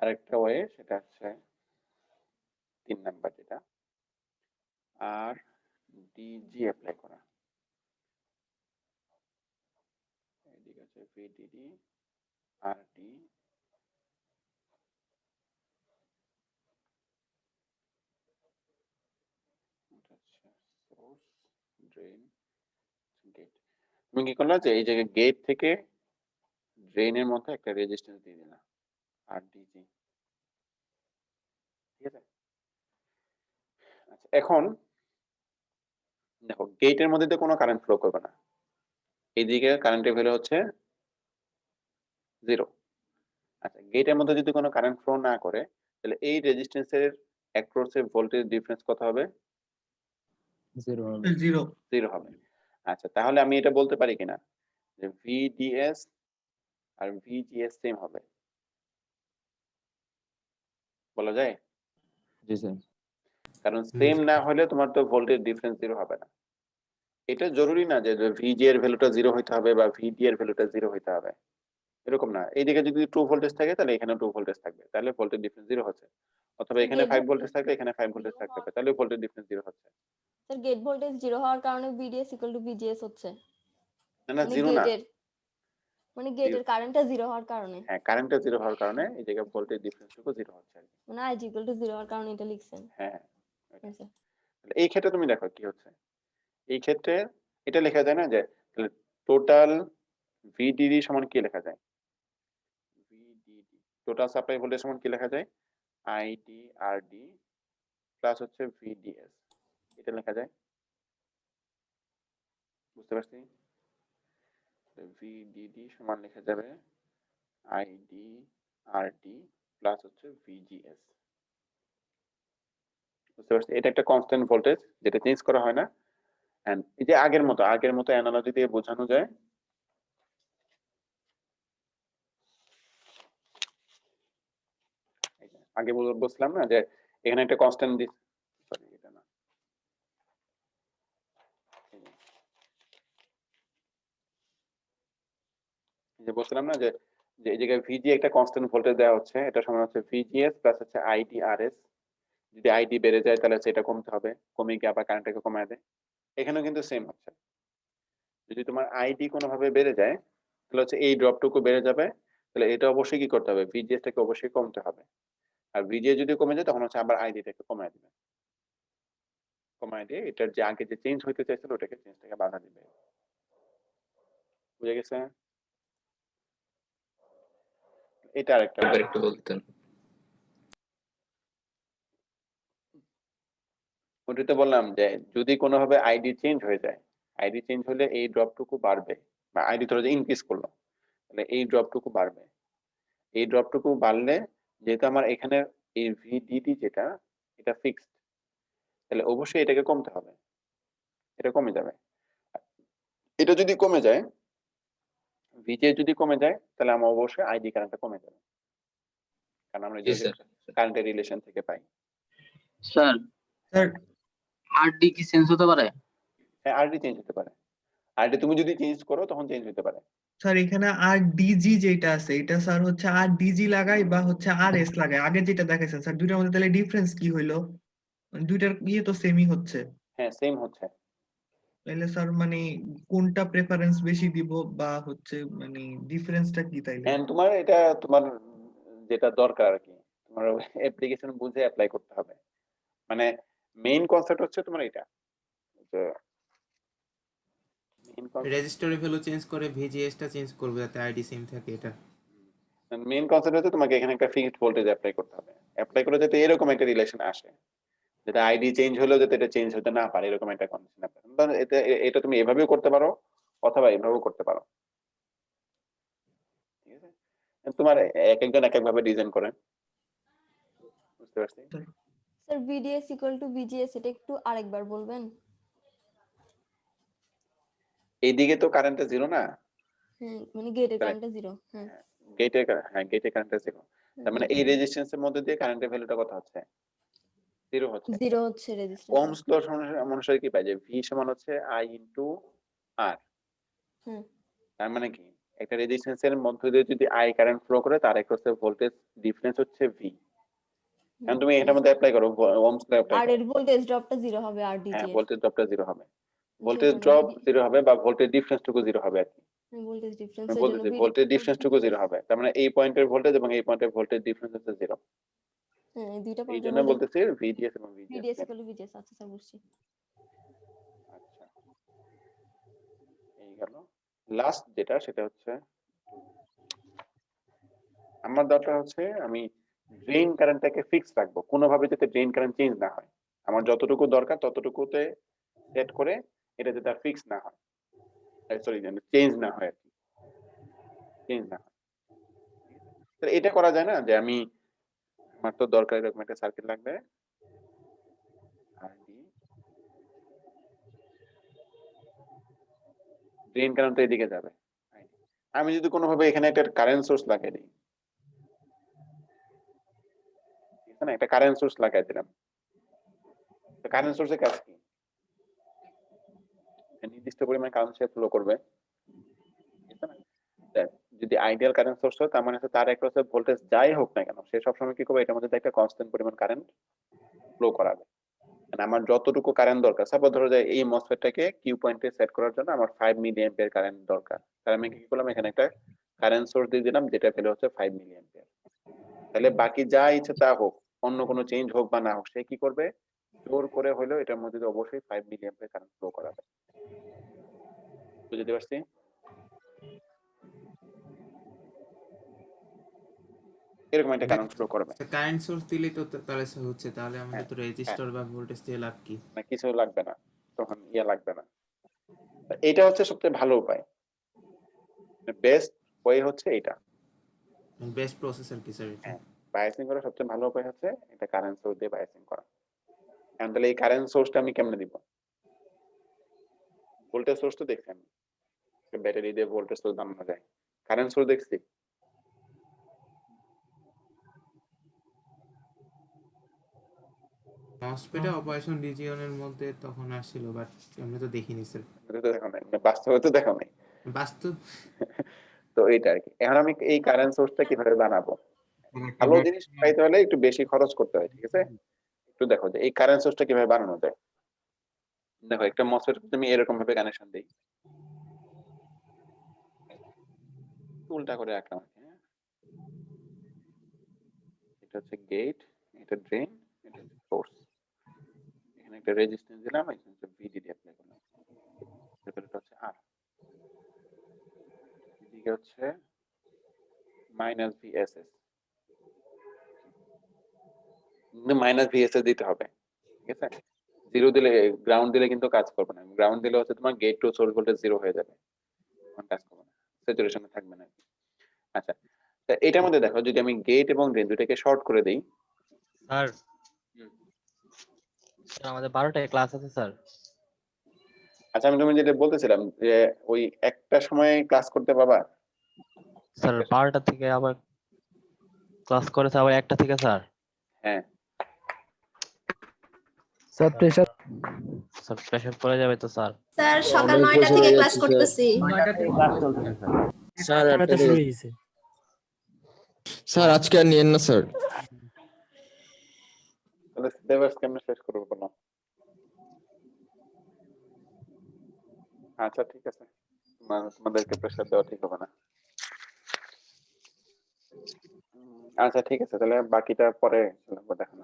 আরেকটা ওয়ে, সেটা হচ্ছে 3 নাম্বার যেটা আর ডিজি অ্যাপ্লাই করা। এদিকে আছে ভিডিডি আর ডি, সোর্স ড্রেন গেট। তুমি কি করলা যে এই জায়গায় গেট থেকে ড্রেনের মধ্যে একটা রেজিস্ট্যান্স দিয়ে দিলা আর ডিজি। ঠিক আছে, আচ্ছা এখন দেখো গেটের মধ্যে তো কোনো কারেন্ট ফ্লো করবে না, এইদিকে কারেন্টের ভ্যালু হচ্ছে 0। আচ্ছা, গেটের মধ্যে যদি কোনো কারেন্ট ফ্লো না করে তাহলে এই রেজিস্ট্যান্সের অ্যাক্রসে ভোল্টেজ ডিফারেন্স কত হবে? 0 হবে। 0 হবে। আচ্ছা, তাহলে আমি এটা বলতে পারি কিনা যে ভিডিএস আর ভিজিএস সেম হবে? বলা যায়? জি স্যার। কারণ সেম না হলে তোমার তো ভোল্টেজ ডিফারেন্স 0 হবে না। এটা জরুরি না যে ভিজি এর ভ্যালুটা 0 হইতে হবে বা ভিডি এর ভ্যালুটা 0 হইতে হবে, এরকম না। এইদিকে যদি 2 ভোল্টেজ থাকে তাহলে এখানে 2 ভোল্টেজ থাকবে, তাহলে ভোল্টেজ ডিফারেন্স 0 হচ্ছে। অথবা এখানে গেট 5 ভোল্টেজ থাকলে এখানে 5 ভোল্টেজ থাকতে হবে, তাহলে ভোল্টেজ ডিফারেন্স 0 হচ্ছে। স্যার গেট ভোল্টেজ 0 হওয়ার কারণে বিডিএস ইকুয়াল টু ভিজিএস হচ্ছে। না না, মানে 0 না। গেটের কারেন্টটা 0 হওয়ার কারণে। হ্যাঁ, কারেন্টটা 0 হওয়ার কারণে এই জায়গায় ভোল্টেজ ডিফারেন্সটুকু 0 হচ্ছে আর কি। মানে আইজি ইকুয়াল টু 0 হওয়ার কারণে এটা লিখছেন। হ্যাঁ, ওইটাই। আচ্ছা তাহলে এই ক্ষেত্রে তুমি দেখো কি হচ্ছে। এই ক্ষেত্রে এটা লেখা যায় না যে টোটাল ভিডিডি সমান কি লেখা যায়? ভিডিডি টোটাল সাপ্লাই ভোল্টেজ সমান কি লেখা যায়? আইডি আরডি প্লাস হচ্ছে ভিডিএস, এটা লেখা যায়। বুঝতে পারছি? ভিডিডি সমান লেখা যাবে আইডি আরডি প্লাস হচ্ছে ভিজিএস। বুঝতে পারছি? এটা একটা কনস্ট্যান্ট ভোল্টেজ যেটা চেঞ্জ করা হয় না। এন্ড এই যে আগের মতো অ্যানালজি দিয়ে বোঝানো যায়। এই যে আগে বলছিলাম না যে এখানে একটা কনস্ট্যান্ট সরি এটা না, এই যে বলছিলাম না যে যে এই জায়গায় ভিজি একটা কনস্ট্যান্ট ভোল্টেজ দেওয়া হচ্ছে, এটা সমান হচ্ছে ভিজিএস প্লাস হচ্ছে আইডি আরএস। যদি আইডি বেড়ে যায় তাহলে সেটা কমতে হবে, কমে গিয়ে আবার কারেন্টটাকে কমায় দেয়। এখানেও কিন্তু সেম হচ্ছে, যদি তোমার আইডি কোনোভাবে বেড়ে যায় তাহলে হচ্ছে এই ড্রপটুকু বেড়ে যাবে, তাহলে এটা অবশ্যই কি করতে হবে, ভিজিএস টাকে অবশ্যই কমতে হবে। আর ভিজিএস যদি কমে যায় তখন হচ্ছে আবার আইডিটাকে কমায় দিবে, কমায় দিয়ে এটার যে আগে যে চেঞ্জ হইতে চাইছিল ওটাকে চেঞ্জটাকে বাধা দিবে। বুঝে গেছে? এটা আরেকটা একটু বলতেন। ওটাতে বললাম যে যদি কোনোভাবে আইডি চেঞ্জ হয়ে যায়, আইডি চেঞ্জ হলে এই ড্রপটুকু বাড়বে, বা আইডি ধরো যে ইনক্রিজ করলো তাহলে এই ড্রপটুকু বাড়বে। এই ড্রপটুকু বাড়লে যেহেতু আমার এখানে এই ভিডিডি যেটা এটা ফিক্সড, তাহলে অবশ্যই এটাকে কমতে হবে, এটা কমে যাবে। এটা যদি কমে যায়, ভিজে যদি কমে যায় তাহলে আমার অবশ্যই আইডি কারেন্টটা কমে যাবে, কারণ আমরা জি স্যার। কারেন্টের রিলেশন থেকে পাই। স্যার স্যার আরডি কি চেঞ্জ হতে পারে? হ্যাঁ, আরডি চেঞ্জ হতে পারে, আরডি তুমি যদি চেঞ্জ করো তখন চেঞ্জ হতে পারে। স্যার এখানে আর ডিজি যেটা আছে এটা স্যার হচ্ছে আর ডিজি লাগাই বা হচ্ছে আর এস লাগাই, আগে যেটা দেখাইছেন স্যার দুইটার মধ্যে তাহলে ডিফারেন্স কি হইলো? মানে দুইটার ইয়ে তো সেমই হচ্ছে, হ্যাঁ সেম হচ্ছে। তাইলে স্যার মানে কোনটা প্রেফারেন্স বেশি দিব বা হচ্ছে মানে ডিফারেন্সটা কি তাইলে? এন্ড তোমার এটা তোমার যেটা দরকার আর কি, তোমার অ্যাপ্লিকেশন বুঝে অ্যাপ্লাই করতে হবে। মানে মেইন কনসেপ্ট হচ্ছে তোমার এটা, যে রেজিস্টরে ভ্যালু চেঞ্জ করে ভিজিএস টা চেঞ্জ করবে যাতে আইডি সেম থাকে। এটা কনসেপ্ট হচ্ছে তোমাকে এখানে একটা ফিক্সড ভোল্টেজ অ্যাপ্লাই করতে হবে, অ্যাপ্লাই করে যাতে এরকম একটা রিলেশন আসে, যেটা আইডি চেঞ্জ হলেও যাতে এটা চেঞ্জ হতে না পারে, এরকম একটা কন্ডিশন আপনার। ধরো এটা তুমি এভাবেও করতে পারো অথবা এভাবেও করতে পারো, ঠিক আছে? তোমার এক একজন এক এক ভাবে ডিজাইন করেন, বুঝতে পারছি? Sir VDS equal to VGS এটা একটু আরেকবার বলবেন? এইদিকে তো কারেন্টটা জিরো না, হ্যাঁ মানে গেটের কারেন্টটা 0। হ্যাঁ গেটে কারেন্টটা জিরো, তার মানে এই রেজিস্ট্যান্সের মধ্যে দিয়ে কারেন্টের ভ্যালুটা কত হচ্ছে, জিরো হচ্ছে। 0 হচ্ছে রেজিস্ট্যান্স। ওহমস ল অনুসারে কি পাই যে ভি সমান হচ্ছে আই ইনটু আর। হ্যাঁ তার মানে কি একটা রেজিস্ট্যান্সের মধ্যে দিয়ে যদি আই কারেন্ট ফ্লো করে তার একটা হচ্ছে ভোল্টেজ ডিফারেন্স হচ্ছে ভি। এখন তুমি এটার মধ্যে অ্যাপ্লাই করো, ওহমস ল অ্যাপ্লাই আর করো, এর ভোল্টেজ ড্রপটা 0 হবে আর হ্যাঁ ডিজি এর ভোল্টেজ ড্রপটা জিরো হবে, ভোল্টেজ ড্রপ জিরো হবে বা ভোল্টেজ ডিফারেন্সটুকু জিরো হবে আর কি। ভোল্টেজ ডিফারেন্স আমি এর জন্য বলতেছি ভোল্টেজ ডিফারেন্সটুকু জিরো হবে, তার মানে এই পয়েন্টের ভোল্টেজ এবং এই পয়েন্টের ভোল্টেজ ডিফারেন্স হচ্ছে জিরো। হ্যাঁ এই দুইটা এই পয়েন্টের জন্য মধ্যে বলতেছি ভিডিএস এবং VDS VGS. Equal to VGS. আচ্ছা স্যার বুঝছি। আচ্ছা এই গেল লাস্ট যেটা, সেটা হচ্ছে আমার দরকার হচ্ছে আমি ড্রেন কারেন্টটাকে ফিক্স রাখবো, কোনোভাবে যাতে ড্রেন কারেন্ট চেঞ্জ না হয়, আমার যতটুকু দরকার ততটুকুতে সেট করে এটা যাতে আর ফিক্স না হয়, সরি চেঞ্জ না হয় আর কি, চেঞ্জ না হয়। তো এটা করা যায় না যে আমি, আমার তো দরকার এরকম একটা সার্কিট লাগবে, ড্রেন কারেন্ট তো এদিকে যাবে, আমি যদি কোনোভাবে এখানে একটা কারেন্ট সোর্স লাগিয়ে দিই, এখানে একটা কারেন্ট সোর্স লাগাই দিলাম, কারেন্ট সোর্সের কাজ কি, নির্দিষ্ট পরিমাণ কারেন্ট সে ফ্লো করবে, ঠিক আছে না? যদি আইডিয়াল কারেন্ট সোর্স হয় তার মানে হচ্ছে তার একটা হচ্ছে ভোল্টেজ যাই হোক না কেন সে সবসময় কি করবে, এটার মধ্যে একটা কনস্ট্যান্ট পরিমাণ কারেন্ট ফ্লো করাবে। আমার যতটুকু কারেন্ট দরকার, সাপোজ ধরো যে এই মসফেটটাকে কিউ পয়েন্টে সেট করার জন্য আমার 5 মিলি অ্যাম্পিয়ার কারেন্ট দরকার, তাহলে আমি কি করলাম, এখানে একটা কারেন্ট সোর্স দিয়ে দিলাম যেটা ভ্যালু হচ্ছে 5 মিলি অ্যাম্পিয়ার। তাহলে বাকি যা ইচ্ছে তা হোক, অন্য কোনো চেঞ্জ হোক বা না হোক, সে কি করবে, জোর করে হলেও এটার মধ্যে দিয়ে অবশ্যই 5 মিলি অ্যাম্পিয়ার কারেন্ট ফ্লো করাবে। বুঝতে পারছি? এরকম একটা কারেন্ট ফ্লো করবে, কারেন্ট সোর্স দিলে তো তাহলে হচ্ছে, তাহলে আমাদের হ্যাঁ, তো রেজিস্টর বা ভোল্টেজ দিয়ে লাভ কি? না কিছু লাগবে না, তখন লাগবে না। এটা হচ্ছে সবচেয়ে ভালো উপায়, বেস্ট ওয়ে হচ্ছে এটা। বেস্ট প্রসেসর কি স্যার এটা? হ্যাঁ, বায়াসিং করার সবচেয়ে ভালো উপায় হচ্ছে এটা কারেন্ট সোর্স দিয়ে বায়াসিং করা। এখন তাহলে এই কারেন্ট সোর্সটা আমি কেমনে দিব? ভোল্টেজ সোর্স তো দেখছি আমি, ব্যাটারি দিয়ে ভোল্টেজ সোর্স বানানো যায়। কারেন্ট সোর্স দেখছি? মসফেটে অপারেশন রিজিয়নের মধ্যে তখন আসছিল, বাট আমরা তো দেখিনি স্যার। এটা তো দেখো নাই, বাস্তবে তো দেখো নাই। বাস্তব তো এইটা আর কি। এখন আমি এই কারেন্ট সোর্সটা কিভাবে বানাবো? মানে একটা ভালো ব্যাটারি জিনিস পাইতে হলে একটু বেশি খরচ করতে হয়, ঠিক আছে? একটু দেখো যে এই কারেন্ট সোর্সটা কিভাবে বানানো যায়। দেখো একটা মসফেট তুমি এরকম ভাবে কানেকশন দেই, উল্টা করে রাখলাম, হ্যাঁ? এটা হচ্ছে গেট, এটা ড্রেন, এটা হচ্ছে সোর্স। এখানে একটা রেজিস্ট্যান্স দিলাম, এখানে হচ্ছে ভিডিডি অ্যাপ্লাই করলাম, তারপর এটা হচ্ছে আর, এদিকে হচ্ছে মাইনাস ভিএসএস, মাইনাস ভিএসএস দিতে হবে, ঠিক আছে? জিরো দিলে, গ্রাউন্ড দিলে কিন্তু কাজ করবে না। গ্রাউন্ড দিলে হচ্ছে তোমার gate to source voltage zero হয়ে যাবে, তখন কাজ করবে না, স্যাচুরেশনে থাকবে না। আচ্ছা, তা এটার মধ্যে দেখো যদি আমি গেট এবং ড্রেন দুটাকে শর্ট করে দেই, স্যার স্যার আমাদের 12টায় ক্লাস আছে স্যার। আচ্ছা আমি তুমি যেটা বলতেছিলাম যে ওই একটা সময় ক্লাস করতে পাবা? স্যার 12টা থেকে আবার ক্লাস করেছে, আবার 1টা থেকে স্যার। হ্যাঁ, স্যার প্রেসার স্যার প্রেসার পড়ে যাবে তো স্যার। স্যার সকাল 9টা থেকে ক্লাস করতেছি। 9টা থেকে ক্লাস চলতেছে স্যার। স্যার শুরু হয়েছে। স্যার আজকে আর নিয়েন না স্যার। তাহলে সিলেবাস কেমনে শেষ করবো বলো? আচ্ছা ঠিক আছে, তোমাদেরকে প্রেসার দেওয়া ঠিক হবে না। আচ্ছা ঠিক আছে, তাহলে বাকিটা পরে দেখানো